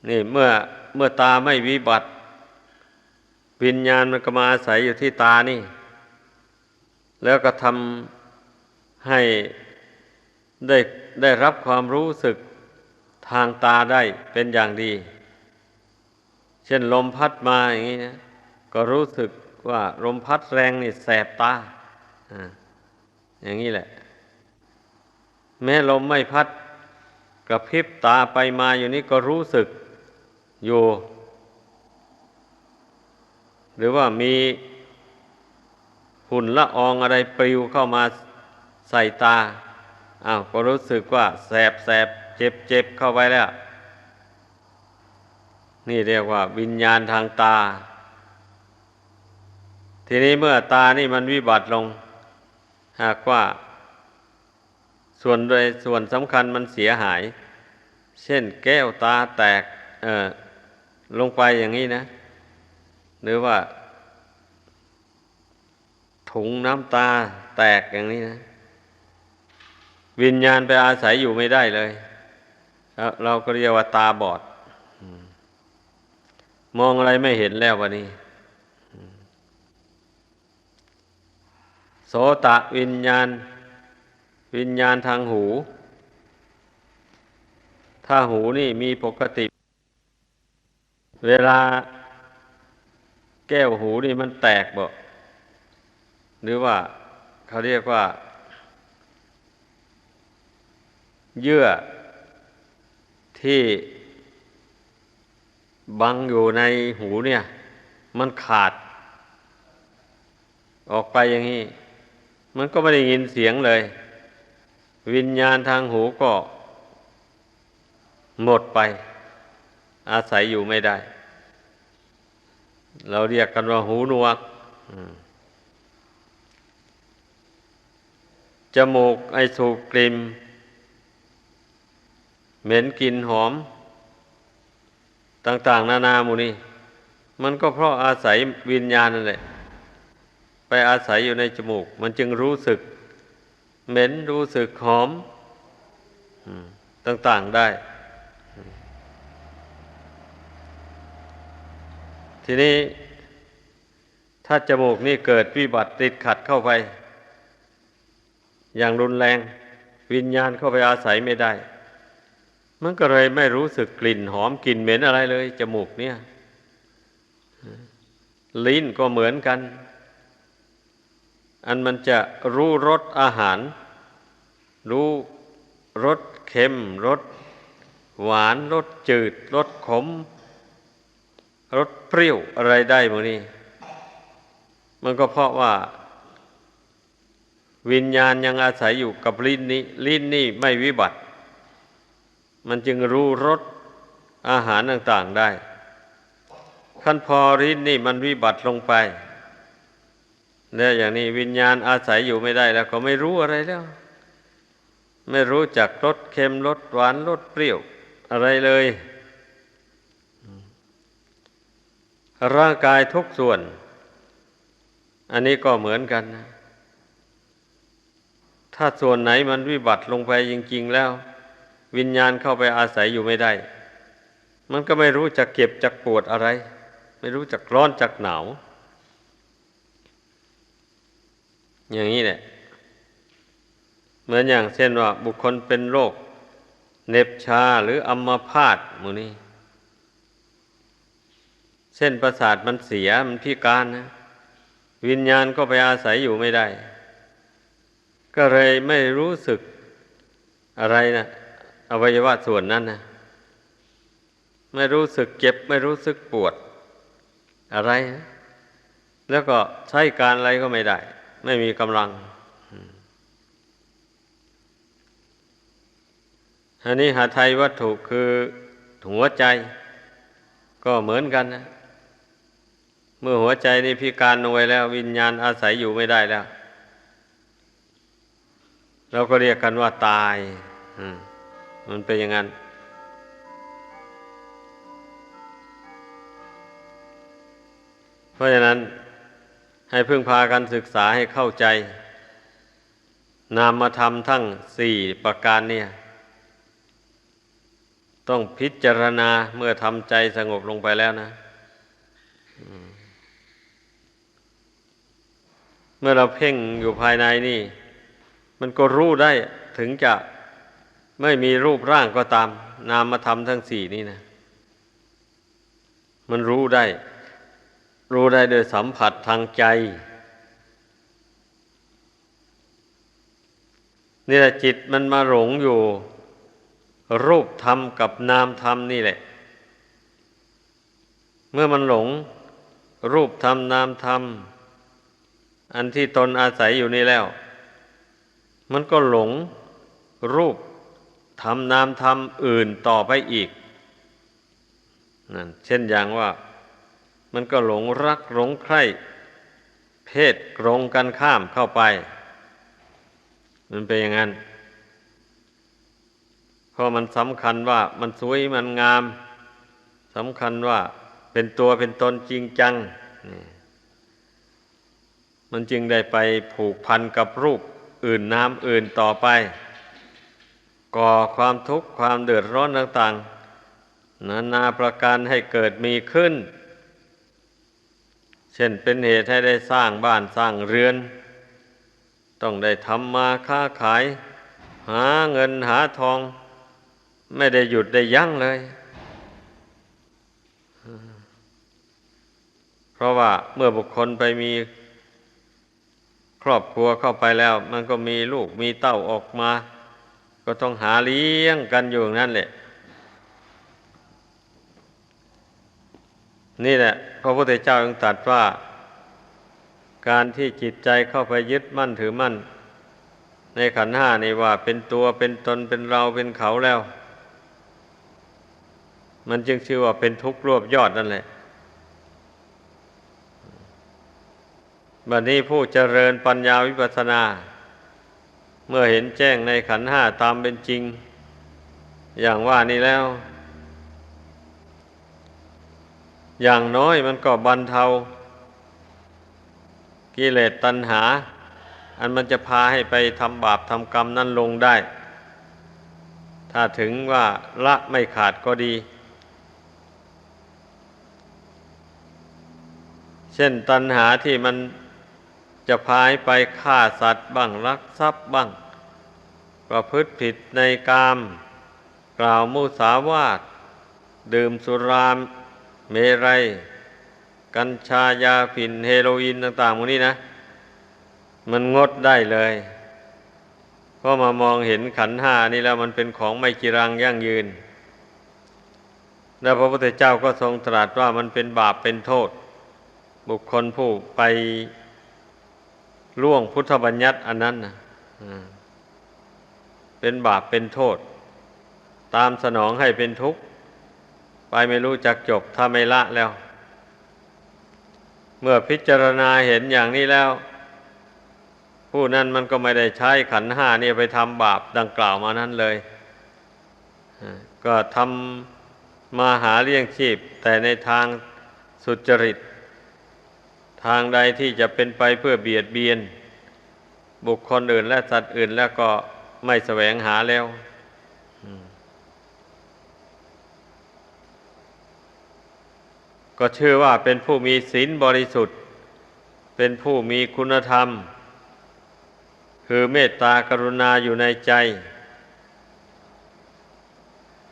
นี่เมื่อตาไม่วิบัติวิญญาณมันก็มาอาศัยอยู่ที่ตานี่แล้วก็ทำให้ได้ได้รับความรู้สึกทางตาได้เป็นอย่างดีเช่นลมพัดมาอย่างนี้นะก็รู้สึกว่าลมพัดแรงนี่แสบตาอย่างนี้แหละแม้ลมไม่พัดกระพริบตาไปมาอยู่นี่ก็รู้สึกอยู่หรือว่ามีฝุ่นละอองอะไรปลิวเข้ามาใส่ตาก็รู้สึกว่าแสบแสบเจ็บเจ็บเข้าไปแล้วนี่เรียกว่าวิญญาณทางตาทีนี้เมื่อตานี่มันวิบัติลงหากว่าส่วนสำคัญมันเสียหายเช่นแก้วตาแตกลงไปอย่างนี้นะหรือว่าถุงน้ำตาแตกอย่างนี้นะวิญญาณไปอาศัยอยู่ไม่ได้เลยเราก็เรียกว่าตาบอดมองอะไรไม่เห็นแล้ววันนี้โสตะวิญญาณทางหูถ้าหูนี่มีปกติเวลาแก้วหูนี่มันแตกบ่หรือว่าเขาเรียกว่าเยื่อที่บังอยู่ในหูเนี่ยมันขาดออกไปอย่างนี้มันก็ไม่ได้ยินเสียงเลยวิญญาณทางหูก็หมดไปอาศัยอยู่ไม่ได้เราเรียกกันว่าหูหนวกจมูกไอสูบกลิ่นเหม็นกลิ่นหอมต่างๆนานาหมู่นี้มันก็เพราะอาศัยวิญญาณนั่นแหละไปอาศัยอยู่ในจมูกมันจึงรู้สึกเหม็นรู้สึกหอมต่างๆได้ทีนี้ถ้าจมูกนี่เกิดวิบัติติดขัดเข้าไปอย่างรุนแรงวิญญาณเข้าไปอาศัยไม่ได้มันก็เลยไม่รู้สึกกลิ่นหอมกลิ่นเหม็นอะไรเลยจมูกเนี่ยลิ้นก็เหมือนกันอันมันจะรู้รสอาหารรู้รสเค็มรสหวานรสจืดรสขมรสเปรี้ยวอะไรได้หมดนี่มันก็เพราะว่าวิญญาณยังอาศัยอยู่กับลิ้นนี่ไม่วิบัติมันจึงรู้รสอาหารต่างๆได้ขั้นพอลิ้นนี่มันวิบัติลงไปเนี่ยอย่างนี้วิญญาณอาศัยอยู่ไม่ได้แล้วก็ไม่รู้อะไรแล้วไม่รู้จักรสเค็มรสหวานรสเปรี้ยวอะไรเลยร่างกายทุกส่วนอันนี้ก็เหมือนกันนะถ้าส่วนไหนมันวิบัติลงไปจริงๆแล้ววิญญาณเข้าไปอาศัยอยู่ไม่ได้มันก็ไม่รู้จักเจ็บจักปวดอะไรไม่รู้จักร้อนจักหนาวอย่างนี้แหละเหมือนอย่างเช่นว่าบุคคลเป็นโรคเหน็บชาหรืออัมพาตหมู่นี้เส้นประสาทมันเสียมันพิการนะวิญญาณก็ไปอาศัยอยู่ไม่ได้ก็เลยไม่รู้สึกอะไรนะอวัยวะส่วนนั้นนะไม่รู้สึกเจ็บไม่รู้สึกปวดอะไรนะแล้วก็ใช้การอะไรก็ไม่ได้ไม่มีกำลัง อันนี้หาไทยวัตถุคือหัวใจก็เหมือนกันนะเมื่อหัวใจนี่พิการลงไปแล้ววิญญาณอาศัยอยู่ไม่ได้แล้วเราก็เรียกกันว่าตายมันเป็นอย่างนั้นเพราะฉะนั้นให้พึ่งพากันศึกษาให้เข้าใจนามธรรมทั้งสี่ประการเนี่ยต้องพิจารณาเมื่อทำใจสงบลงไปแล้วนะเมื่อเราเพ่งอยู่ภายในนี่มันก็รู้ได้ถึงจะไม่มีรูปร่างก็ตามนามธรรมทั้งสี่นี่นะมันรู้ได้โดยสัมผัสทางใจนี่แหละจิตมันมาหลงอยู่รูปธรรมกับนามธรรมนี่แหละเมื่อมันหลงรูปธรรมนามธรรมอันที่ตนอาศัยอยู่นี่แล้วมันก็หลงรูปธรรมนามธรรมอื่นต่อไปอีกนั่นเช่นอย่างว่ามันก็หลงรักหลงใคร่เพศตรงกันข้ามเข้าไปมันเป็นอย่างนั้นเพราะมันสำคัญว่ามันสวยมันงามสำคัญว่าเป็นตัวเป็นตนจริงจังมันจึงได้ไปผูกพันกับรูปอื่นนามอื่นต่อไปก่อความทุกข์ความเดือดร้อนต่างๆนานาประการให้เกิดมีขึ้นเช่นเป็นเหตุให้ได้สร้างบ้านสร้างเรือนต้องได้ทำมาค้าขายหาเงินหาทองไม่ได้หยุดได้ยั้งเลยเพราะว่าเมื่อบุคคลไปมีครอบครัวเข้าไปแล้วมันก็มีลูกมีเต้าออกมาก็ต้องหาเลี้ยงกันอยู่นั่นแหละนี่แหละพระพุทธเจ้าจึงตรัสว่าการที่จิตใจเข้าไปยึดมั่นถือมั่นในขันธ์ห้านี่ว่าเป็นตัวเป็นตนเป็นเราเป็นเขาแล้วมันจึงชื่อว่าเป็นทุกข์รวบยอดนั่นแหละบัดนี้ผู้เจริญปัญญาวิปัสสนาเมื่อเห็นแจ้งในขันธ์ห้าตามเป็นจริงอย่างว่านี้แล้วอย่างน้อยมันก็บรรเทากิเลสตัณหาอันมันจะพาให้ไปทำบาปทำกรรมนั้นลงได้ถ้าถึงว่าละไม่ขาดก็ดีเช่นตัณหาที่มันจะพาให้ไปฆ่าสัตว์บ้างลักทรัพย์บ้างประพฤติผิดในกามกล่าวมุสาวาทดื่มสุราเมรัยกัญชายาฝิ่นเฮโรอีนต่างๆพวกนี้นะมันงดได้เลยเพราะมามองเห็นขันธ์ห้านี่แล้วมันเป็นของไม่จีรังยั่งยืนและพระพุทธเจ้าก็ทรงตรัสว่ามันเป็นบาปเป็นโทษบุคคลผู้ไปล่วงพุทธบัญญัติอันนั้นนะเป็นบาปเป็นโทษตามสนองให้เป็นทุกข์ไปไม่รู้จักจบถ้าไม่ละแล้วเมื่อพิจารณาเห็นอย่างนี้แล้วผู้นั้นมันก็ไม่ได้ใช้ขันธ์ห้านี่ไปทำบาปดังกล่าวมานั้นเลยก็ทำมาหาเลี้ยงชีพแต่ในทางสุจริตทางใดที่จะเป็นไปเพื่อเบียดเบียนบุคคลอื่นและสัตว์อื่นแล้วก็ไม่แสวงหาแล้วก็ชื่อว่าเป็นผู้มีศีลบริสุทธิ์เป็นผู้มีคุณธรรมคือเมตตากรุณาอยู่ในใจ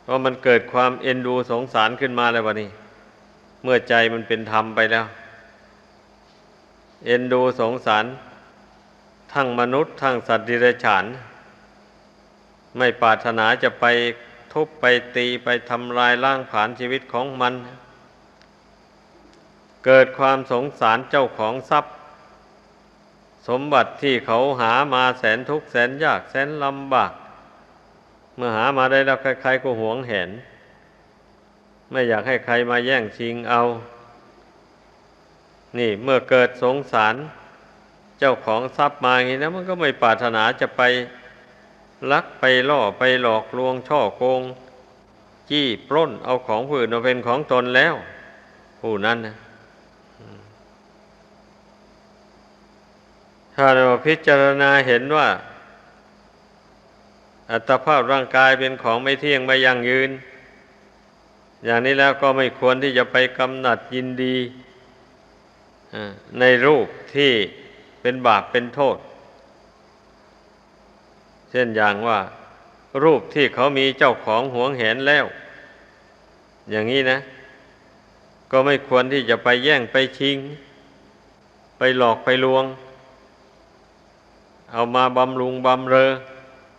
เพราะมันเกิดความเอ็นดูสงสารขึ้นมาแล้ววะนี่เมื่อใจมันเป็นธรรมไปแล้วเอ็นดูสงสารทั้งมนุษย์ทั้งสัตว์ดิเรกชันไม่ปรารถนาจะไปทุบไปตีไปทำลายล้างผลาญชีวิตของมันเกิดความสงสารเจ้าของทรัพย์สมบัติที่เขาหามาแสนทุกข์แสนยากแสนลำบาก เมื่อหามาได้แล้วใครๆก็หวงแหนไม่อยากให้ใครมาแย่งชิงเอานี่เมื่อเกิดสงสารเจ้าของทรัพย์มาอย่างนี้นะมันก็ไม่ปรารถนาจะไปลักไปล่อไปหลอกลวงช่อโกงจี้ปล้นเอาของผู้อื่นมาเป็นของตนแล้วผู้นั้นนะถ้าเราพิจารณาเห็นว่าอัตภาพร่างกายเป็นของไม่เที่ยงไม่ยั่งยืนอย่างนี้แล้วก็ไม่ควรที่จะไปกำหนัดยินดีในรูปที่เป็นบาปเป็นโทษเช่นอย่างว่ารูปที่เขามีเจ้าของหวงแหนแล้วอย่างนี้นะก็ไม่ควรที่จะไปแย่งไปชิงไปหลอกไปลวงเอามาบำรุงบำเรอ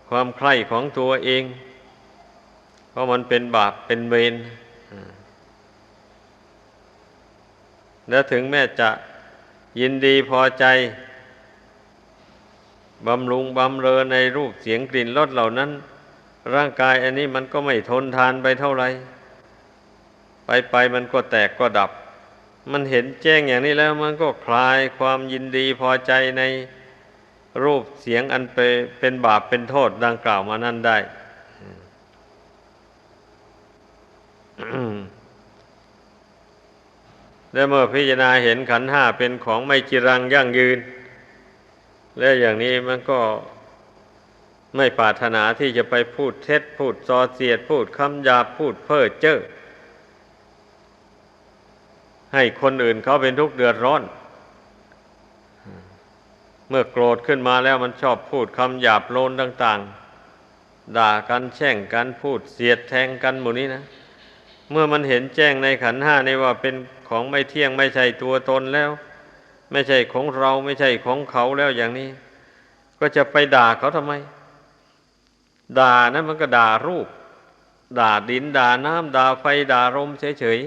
ความใคร่ของตัวเองเพราะมันเป็นบาปเป็นเวรและถึงแม้จะยินดีพอใจบำรุงบำเรอในรูปเสียงกลิ่นรสเหล่านั้นร่างกายอันนี้มันก็ไม่ทนทานไปเท่าไหร่ไปมันก็แตกก็ดับมันเห็นแจ้งอย่างนี้แล้วมันก็คลายความยินดีพอใจในรูปเสียงอันเป็นบาปเป็นโทษดังกล่าวมานั้นได้ และเมื่อพิจารณาเห็นขันธ์ห้าเป็นของไม่จีรังยั่งยืนและอย่างนี้มันก็ไม่ปรารถนาที่จะไปพูดเท็จพูดส่อเสียดพูดคำหยาบพูดเพ้อเจ้อให้คนอื่นเขาเป็นทุกข์เดือดร้อนเมื่อโกรธขึ้นมาแล้วมันชอบพูดคำหยาบโลนต่างๆด่ากันแช่งกันพูดเสียดแทงกันหมดนี้นะเมื่อมันเห็นแจ้งในขันธ์ห้านี่ว่าเป็นของไม่เที่ยงไม่ใช่ตัวตนแล้วไม่ใช่ของเราไม่ใช่ของเขาแล้วอย่างนี้ก็จะไปด่าเขาทำไมด่านะมันก็ด่ารูปด่าดินด่าน้ำด่าไฟด่าลมเฉย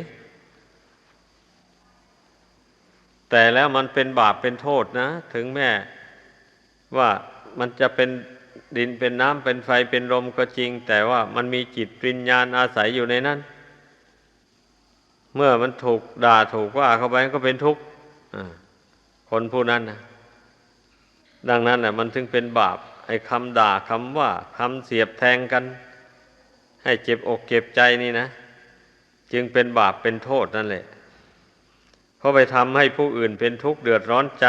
ๆแต่แล้วมันเป็นบาปเป็นโทษนะถึงแม้ว่ามันจะเป็นดินเป็นน้ำเป็นไฟเป็นลมก็จริงแต่ว่ามันมีจิตวิญญาณอาศัยอยู่ในนั้นเมื่อมันถูกด่าถูกว่าเข้าไปก็เป็นทุกข์คนผู้นั้นนะดังนั้นแหละมันถึงเป็นบาปไอ้คำด่าคำว่าคำเสียบแทงกันให้เจ็บอกเจ็บใจนี่นะจึงเป็นบาปเป็นโทษนั่นแหละเพราะไปทำให้ผู้อื่นเป็นทุกข์เดือดร้อนใจ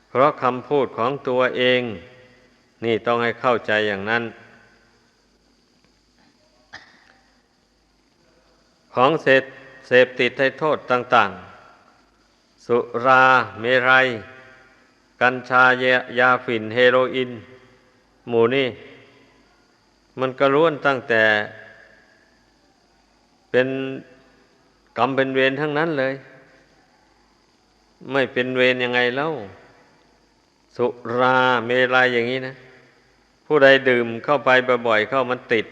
เพราะคำพูดของตัวเองนี่ต้องให้เข้าใจอย่างนั้นของเสพติดให้โทษต่างๆสุราเมรัยกัญชายาฝิ่นเฮโรอีนหมู่นี่มันก็ล้วนตั้งแต่เป็นกรรมเป็นเวรทั้งนั้นเลยไม่เป็นเวรยังไงเล่าสุราเมรัยอย่างนี้นะผู้ใดดื่มเข้าไปบ่อยๆเข้ามันติด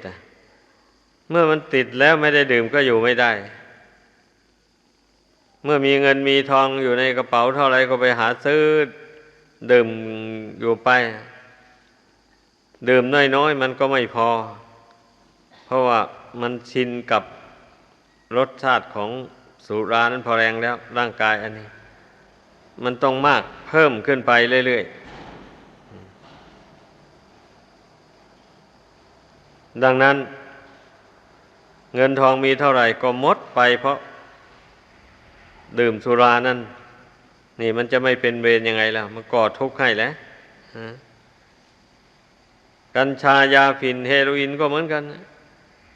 เมื่อมันติดแล้วไม่ได้ดื่มก็อยู่ไม่ได้เมื่อมีเงินมีทองอยู่ในกระเป๋าเท่าไรก็ไปหาซื้อดื่มอยู่ไปดื่มน้อยๆมันก็ไม่พอเพราะว่ามันชินกับรสชาติของสุรานั้นพอแรงแล้วร่างกายอันนี้มันต้องมากเพิ่มขึ้นไปเรื่อยๆดังนั้นเงินทองมีเท่าไหร่ก็หมดไปเพราะดื่มสุรานั่นนี่มันจะไม่เป็นเวรยังไงล่ะมันก่อทุกข์ให้แล้วกัญชายาฝิ่นเฮโรอีนก็เหมือนกัน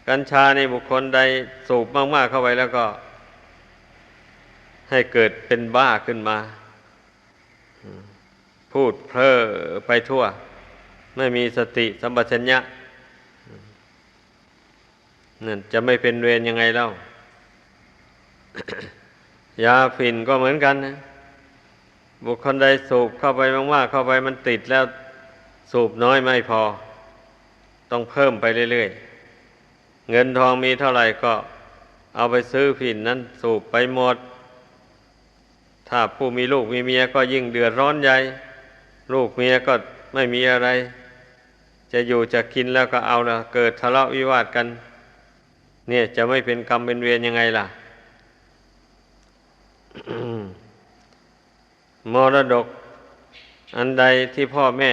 กัญชาในบุคคลใดสูบมากๆเข้าไปแล้วก็ให้เกิดเป็นบ้าขึ้นมาพูดเพ้อไปทั่วไม่มีสติสัมปชัญญะนั่นจะไม่เป็นเวรยังไงเล่า ยาฝิ่นก็เหมือนกันนะบุคคลใดสูบเข้าไปมากๆเข้าไปมันติดแล้วสูบน้อยไม่พอต้องเพิ่มไปเรื่อยๆเงินทองมีเท่าไหร่ก็เอาไปซื้อฝิ่นนั้นสูบไปหมดถ้าผู้มีลูกมีเมียก็ยิ่งเดือดร้อนใหญ่ลูกเมียก็ไม่มีอะไรจ จะอยู่จะกินแล้วก็เอาละเกิดทะเลาะวิวาทกัน เนี่ยจะไม่เป็นกรรมเป็นเวรยังไงล่ะ มรดกอันใดที่พ่อแม่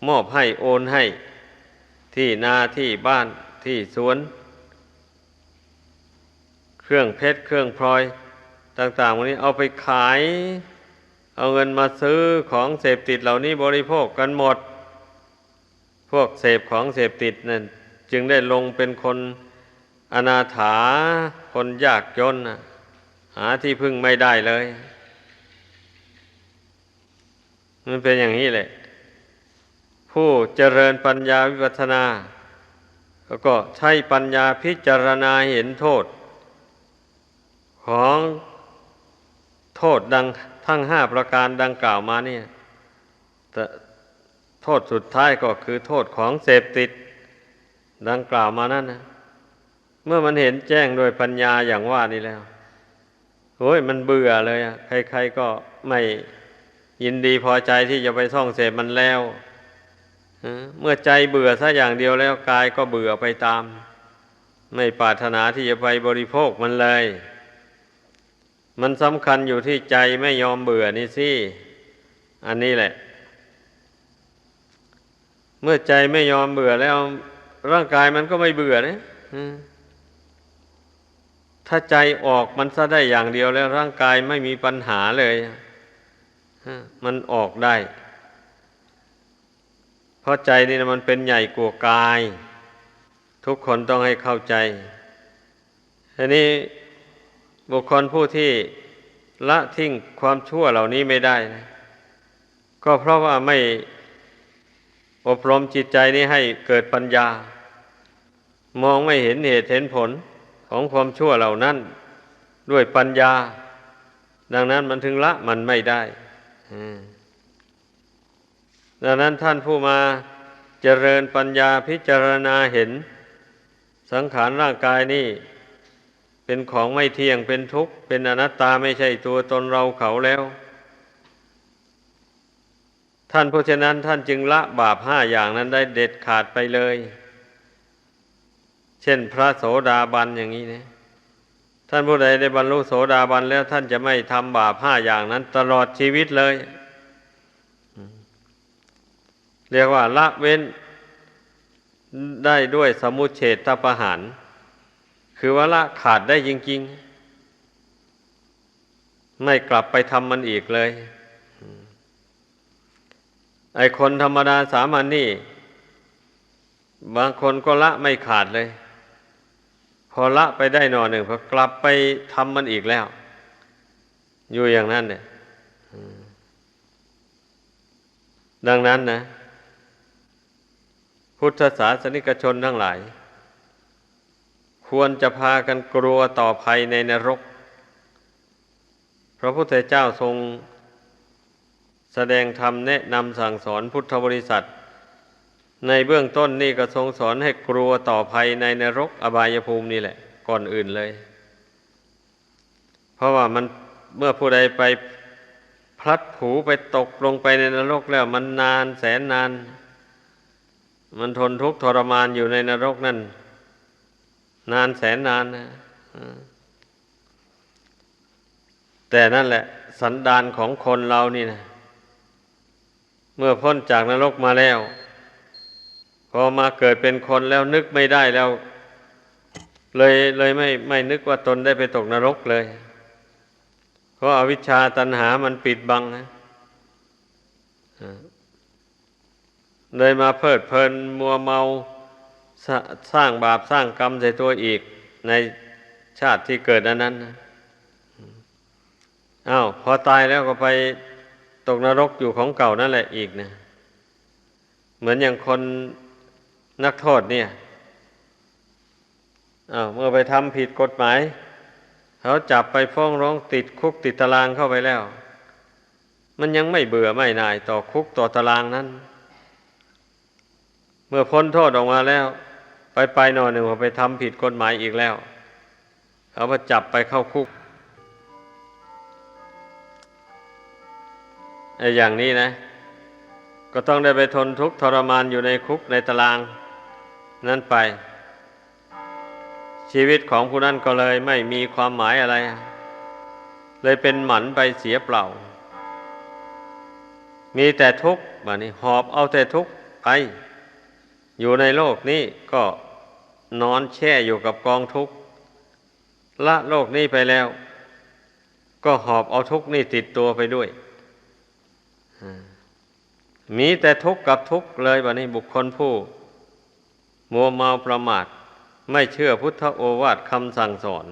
มอบให้โอนให้ที่นาที่บ้านที่สวนเครื่องเพชรเครื่องพลอยต่างๆวันนี้เอาไปขายเอาเงินมาซื้อของเสพติดเหล่านี้บริโภคกันหมดพวกเสพของเสพติดนั่นจึงได้ลงเป็นคนอนาถาคนยากจนหาที่พึ่งไม่ได้เลยมันเป็นอย่างนี้แหละผู้เจริญปัญญาวิปัสสนาแล้วก็ใช้ปัญญาพิจารณาเห็นโทษของโทษดังทั้ง5ประการดังกล่าวมาเนี่ยแต่โทษสุดท้ายก็คือโทษของเสพติดดังกล่าวมานั่นนะเมื่อมันเห็นแจ้งโดยปัญญาอย่างว่านี้แล้วโอ้ยมันเบื่อเลยใครๆก็ไม่ยินดีพอใจที่จะไปท่องเสพมันแล้วเมื่อใจเบื่อซะอย่างเดียวแล้วกายก็เบื่อไปตามไม่ปรารถนาที่จะไปบริโภคมันเลยมันสำคัญอยู่ที่ใจไม่ยอมเบื่อนี่สิอันนี้แหละเมื่อใจไม่ยอมเบื่อแล้วร่างกายมันก็ไม่เบื่อเนี่ยถ้าใจออกมันซะได้อย่างเดียวแล้วร่างกายไม่มีปัญหาเลยมันออกได้เพราะใจนี่นะมันเป็นใหญ่กว่ากายทุกคนต้องให้เข้าใจทีนี้บุคคลผู้ที่ละทิ้งความชั่วเหล่านี้ไม่ได้นะก็เพราะว่าไม่อบรมจิตใจนี้ให้เกิดปัญญามองไม่เห็นเหตุเห็นผลของความชั่วเหล่านั้นด้วยปัญญาดังนั้นมันถึงละมันไม่ได้ดังนั้นท่านผู้มาเจริญปัญญาพิจารณาเห็นสังขารร่างกายนี้เป็นของไม่เที่ยงเป็นทุกข์เป็นอนัตตาไม่ใช่ตัวตนเราเขาแล้วท่านเพราะฉะนั้นท่านจึงละบาป5อย่างนั้นได้เด็ดขาดไปเลยเช่นพระโสดาบันอย่างนี้นะท่านผู้ใดได้บรรลุโสดาบันแล้วท่านจะไม่ทำบาป5อย่างนั้นตลอดชีวิตเลยเรียกว่าละเว้นได้ด้วยสมุจเฉทประหารคือว่าละขาดได้จริงๆไม่กลับไปทำมันอีกเลยไอ้คนธรรมดาสามัญนี่บางคนก็ละไม่ขาดเลยพอละไปได้หน่อหนึ่งพอกลับไปทำมันอีกแล้วอยู่อย่างนั้นเนี่ยดังนั้นนะพุทธศาสนิกชนทั้งหลายควรจะพากันกลัวต่อภัยในนรกพระพุทธเจ้าทรงแสดงธรรมแนะนำสั่งสอนพุทธบริษัทในเบื้องต้นนี่ก็ทรงสอนให้กลัวต่อภัยในนรกอบายภูมินี่แหละก่อนอื่นเลยเพราะว่ามันเมื่อผู้ใดไปพลัดผูไปตกลงไปในนรกแล้วมันนานแสนนานมันทนทุกข์ทรมานอยู่ในนรกนั่นนานแสนนานนะแต่นั่นแหละสันดานของคนเรานี่นะเมื่อพ้นจากนรกมาแล้วพอมาเกิดเป็นคนแล้วนึกไม่ได้แล้วเลยไม่นึกว่าตนได้ไปตกนรกเลยเพราะอวิชชาตัณหามันปิดบังนะเลยมาเพลิดเพลินมัวเมาสร้างบาปสร้างกรรมใส่ตัวอีกในชาติที่เกิดนั้นนะอ้าวพอตายแล้วก็ไปตกนรกอยู่ของเก่านั่นแหละอีกนะเหมือนอย่างคนนักโทษเนี่ยอ้าวเมื่อไปทำผิดกฎหมายเขาจับไปฟ้องร้องติดคุกติดตารางเข้าไปแล้วมันยังไม่เบื่อไม่หน่ายต่อคุกต่อตารางนั้นเมื่อพ้นโทษออกมาแล้วไปหน่อยหนึ่งไปทำผิดกฎหมายอีกแล้วเขาไปจับไปเข้าคุกไอ้อย่างนี้นะ ก็ต้องได้ไปทนทุกข์ทรมานอยู่ในคุกในตารางนั้นไปชีวิตของผู้นั้นก็เลยไม่มีความหมายอะไรเลยเป็นหมันไปเสียเปล่ามีแต่ทุกข์บัดนี้หอบเอาแต่ทุกข์ไปอยู่ในโลกนี้ก็นอนแช่อยู่กับกองทุกข์ละโลกนี้ไปแล้วก็หอบเอาทุกข์นี่ติดตัวไปด้วยมีแต่ทุกข์กับทุกข์เลยบัดนี้บุคคลผู้มัวเมาประมาทไม่เชื่อพุทธโอวาทคำสั่งสอน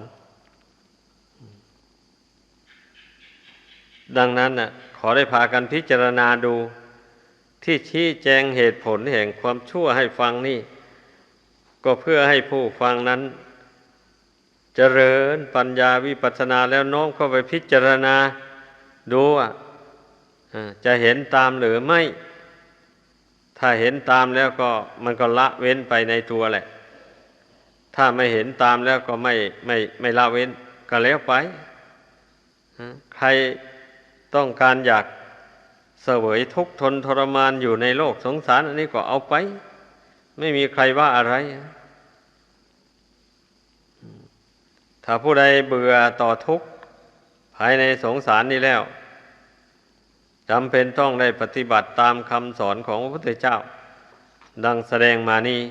ดังนั้นน่ะขอได้พากันพิจารณาดูที่ชี้แจงเหตุผลแห่งความชั่วให้ฟังนี่ก็เพื่อให้ผู้ฟังนั้นเจริญปัญญาวิปัสสนาแล้วน้อมเข้าไปพิจารณาดูว่าจะเห็นตามหรือไม่ถ้าเห็นตามแล้วก็มันก็ละเว้นไปในตัวแหละถ้าไม่เห็นตามแล้วก็ไม่ละเว้นก็แล้วไปใครต้องการอยากเสวยทุกข์ทนทรมานอยู่ในโลกสงสารอันนี้ก็เอาไปไม่มีใครว่าอะไรถ้าผู้ใดเบื่อต่อทุกข์ภายในสงสารนี้แล้วจำเป็นต้องได้ปฏิบัติตามคำสอนของพระพุทธเจ้าดังแสดงมานี้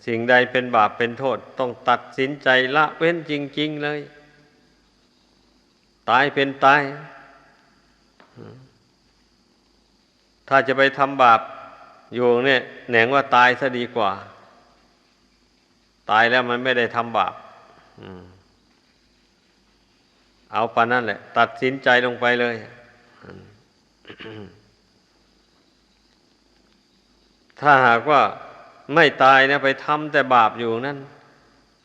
สิ่งใดเป็นบาปเป็นโทษต้องตัดสินใจละเว้นจริงๆเลยตายเป็นตายถ้าจะไปทำบาปอยู่เนี่ยแหนงว่าตายซะดีกว่าตายแล้วมันไม่ได้ทำบาปเอาปานนั่นแหละตัดสินใจลงไปเลยถ้าหากว่าไม่ตายนะไปทำแต่บาปอยู่นั่น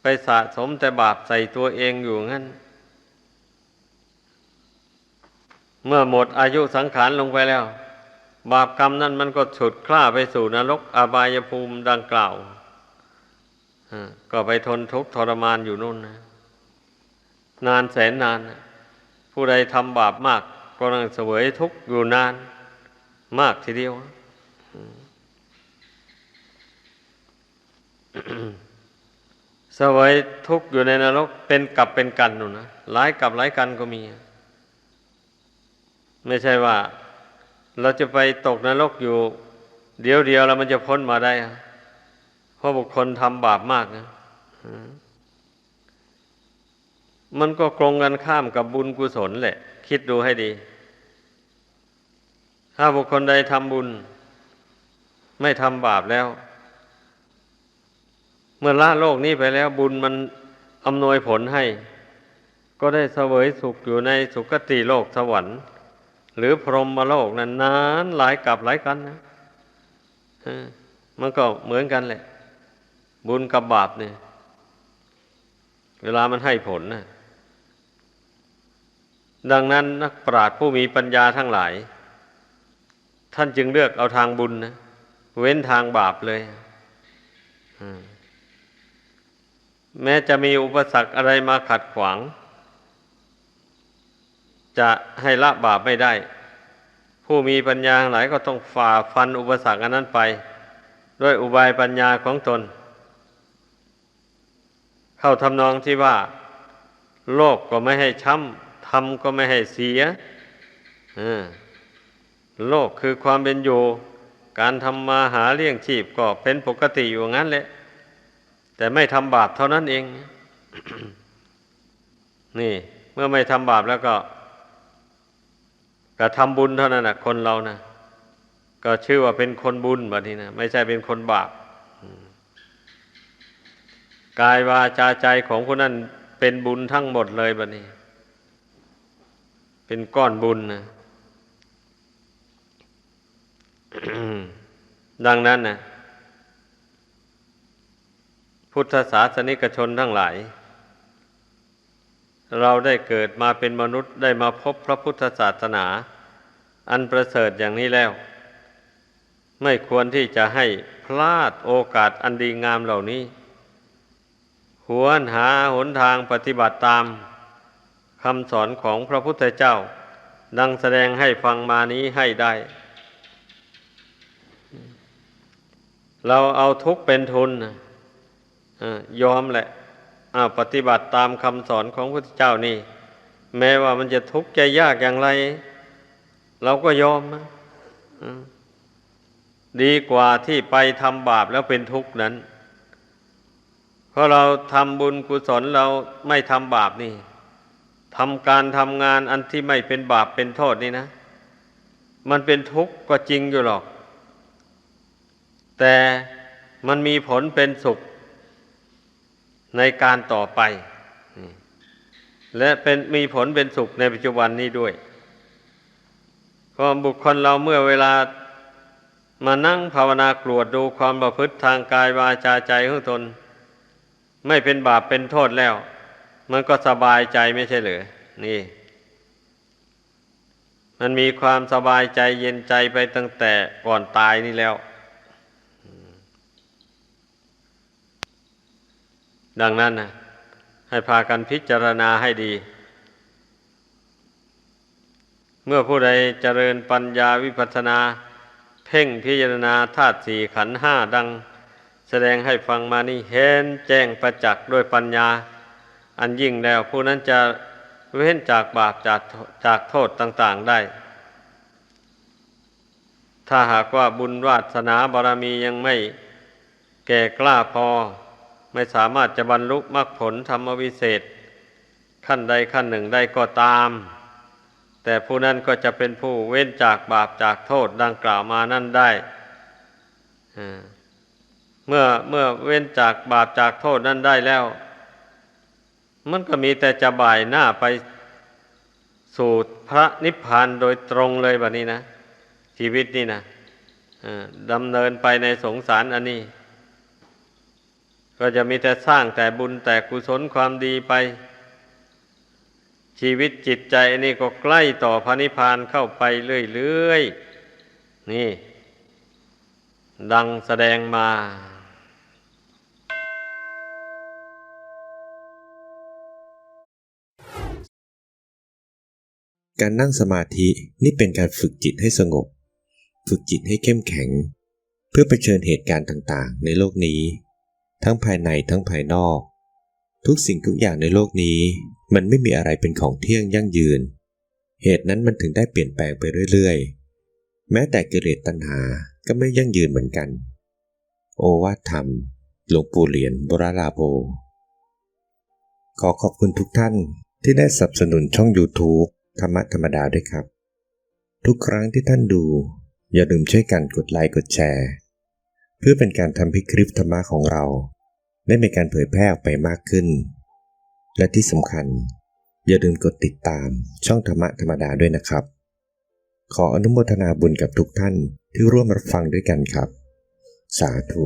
ไปสะสมแต่บาปใส่ตัวเองอยู่งั้นเมื่อหมดอายุสังขารลงไปแล้วบาปกรรมนั้นมันก็ฉุดคล้าไปสู่นรกอบายภูมิดังกล่าวก็ไปทนทุกข์ทรมานอยู่นู่นนะนานแสนนานผู้ใดทำบาปมากก็ต้องเสวยทุกข์อยู่นานมากทีเดียวเสวยทุกข์อยู่ในนรกเป็นกับเป็นกันนู่นนะหลายกับหลายกันก็มีไม่ใช่ว่าเราจะไปตกนรกอยู่เดียวแล้วมันจะพ้นมาได้เพราะบุคคลทำบาปมากนะมันก็ตรงกันข้ามกับบุญกุศลแหละคิดดูให้ดีถ้าบุคคลใดทำบุญไม่ทำบาปแล้วเมื่อละโลกนี้ไปแล้วบุญมันอำนวยผลให้ก็ได้เสวยสุขอยู่ในสุคติโลกสวรรค์หรือพรหมโลกนั้นนานหลายกับหลายกันนะมันก็เหมือนกันแหละบุญกับบาปเนี่ยเวลามันให้ผลนะดังนั้นนักปราชญ์ผู้มีปัญญาทั้งหลายท่านจึงเลือกเอาทางบุญนะเว้นทางบาปเลยแม้จะมีอุปสรรคอะไรมาขัดขวางจะให้ละบาปไม่ได้ผู้มีปัญญาทั้งหลายก็ต้องฝ่าฟันอุปสรรคอันนั้นไปด้วยอุบายปัญญาของตนเข้าทำนองที่ว่าโลภก็ไม่ให้ช้ำธรรมก็ไม่ให้เสียโลกคือความเป็นอยู่การทำมาหาเลี้ยงชีพก็เป็นปกติอยู่งั้นแหละแต่ไม่ทำบาปเท่านั้นเอง นี่เมื่อไม่ทำบาปแล้วก็ทำบุญเท่านั้นนะคนเรานะก็ชื่อว่าเป็นคนบุญแบบนี้นะไม่ใช่เป็นคนบาปกายวาจาใจของผู้นั้นเป็นบุญทั้งหมดเลยแบบนี้เป็นก้อนบุญนะ ดังนั้นนะพุทธศาสนิกชนทั้งหลายเราได้เกิดมาเป็นมนุษย์ได้มาพบพระพุทธศาสนาอันประเสริฐอย่างนี้แล้วไม่ควรที่จะให้พลาดโอกาสอันดีงามเหล่านี้หวนหาหนทางปฏิบัติตามคำสอนของพระพุทธเจ้าดังแสดงให้ฟังมานี้ให้ได้ เราเอาทุกข์เป็นทุนยอมแหละปฏิบัติตามคำสอนของพระพุทธเจ้านี่แม้ว่ามันจะทุกข์จะยากอย่างไรเราก็ยอมนะดีกว่าที่ไปทำบาปแล้วเป็นทุกข์นั้นเพราะเราทำบุญกุศลเราไม่ทำบาปนี่ทำการทำงานอันที่ไม่เป็นบาปเป็นโทษนี่นะมันเป็นทุกข์ก็จริงอยู่หรอกแต่มันมีผลเป็นสุขในการต่อไปและมีผลเป็นสุขในปัจจุบันนี้ด้วยเพราะบุคคลเราเมื่อเวลามานั่งภาวนากรวดดูความประพฤติทางกายวาจาใจของตนไม่เป็นบาปเป็นโทษแล้วมันก็สบายใจไม่ใช่เหรอนี่มันมีความสบายใจเย็นใจไปตั้งแต่ก่อนตายนี่แล้วดังนั้นนะให้พากันพิจารณาให้ดีเมื่อผู้ใดเจริญปัญญาวิปัสสนาเพ่งพิจารณาธาตุสี่ขันธ์ห้าดังแสดงให้ฟังมานี่เห็นแจ้งประจักษ์ด้วยปัญญาอันยิ่งแล้วผู้นั้นจะเว้นจากบาปจากโทษต่างๆได้ถ้าหากว่าบุญวาสนาบารมียังไม่แก่กล้าพอไม่สามารถจะบรรลุมรรคผลธรรมวิเศษขั้นใดขั้นหนึ่งได้ก็ตามแต่ผู้นั้นก็จะเป็นผู้เว้นจากบาปจากโทษดังกล่าวมานั่นได้เมื่อเว้นจากบาปจากโทษนั้นได้แล้วมันก็มีแต่จะบ่ายหน้าไปสู่พระนิพพานโดยตรงเลยแบบนี้นะชีวิตนี่นะดำเนินไปในสงสารอันนี้ก็จะมีแต่สร้างแต่บุญแต่กุศลความดีไปชีวิตจิตใจนี่ก็ใกล้ต่อพระนิพพานเข้าไปเรื่อยๆนี่ดังแสดงมาการนั่งสมาธินี่เป็นการฝึกจิตให้สงบฝึกจิตให้เข้มแข็งเพื่อเผชิญเหตุการณ์ต่างๆในโลกนี้ทั้งภายในทั้งภายนอกทุกสิ่งทุกอย่างในโลกนี้มันไม่มีอะไรเป็นของเที่ยงยั่งยืนเหตุนั้นมันถึงได้เปลี่ยนแปลงไปเรื่อยๆแม้แต่กิเลสตัณหาก็ไม่ยั่งยืนเหมือนกันโอวาทธรรมหลวงปู่เหรียญวราลาโภขอขอบคุณทุกท่านที่ได้สนับสนุนช่อง YouTube ธรรมะธรรมดาด้วยครับทุกครั้งที่ท่านดูอย่าลืมช่วยกันกดไลค์กดแชร์เพื่อเป็นการทำให้คลิปธรรมะของเราได้มีการเผยแพร่ออกไปมากขึ้นและที่สำคัญอย่าลืมกดติดตามช่องธรรมะธรรมดาด้วยนะครับขออนุโมทนาบุญกับทุกท่านที่ร่วมรับฟังด้วยกันครับสาธุ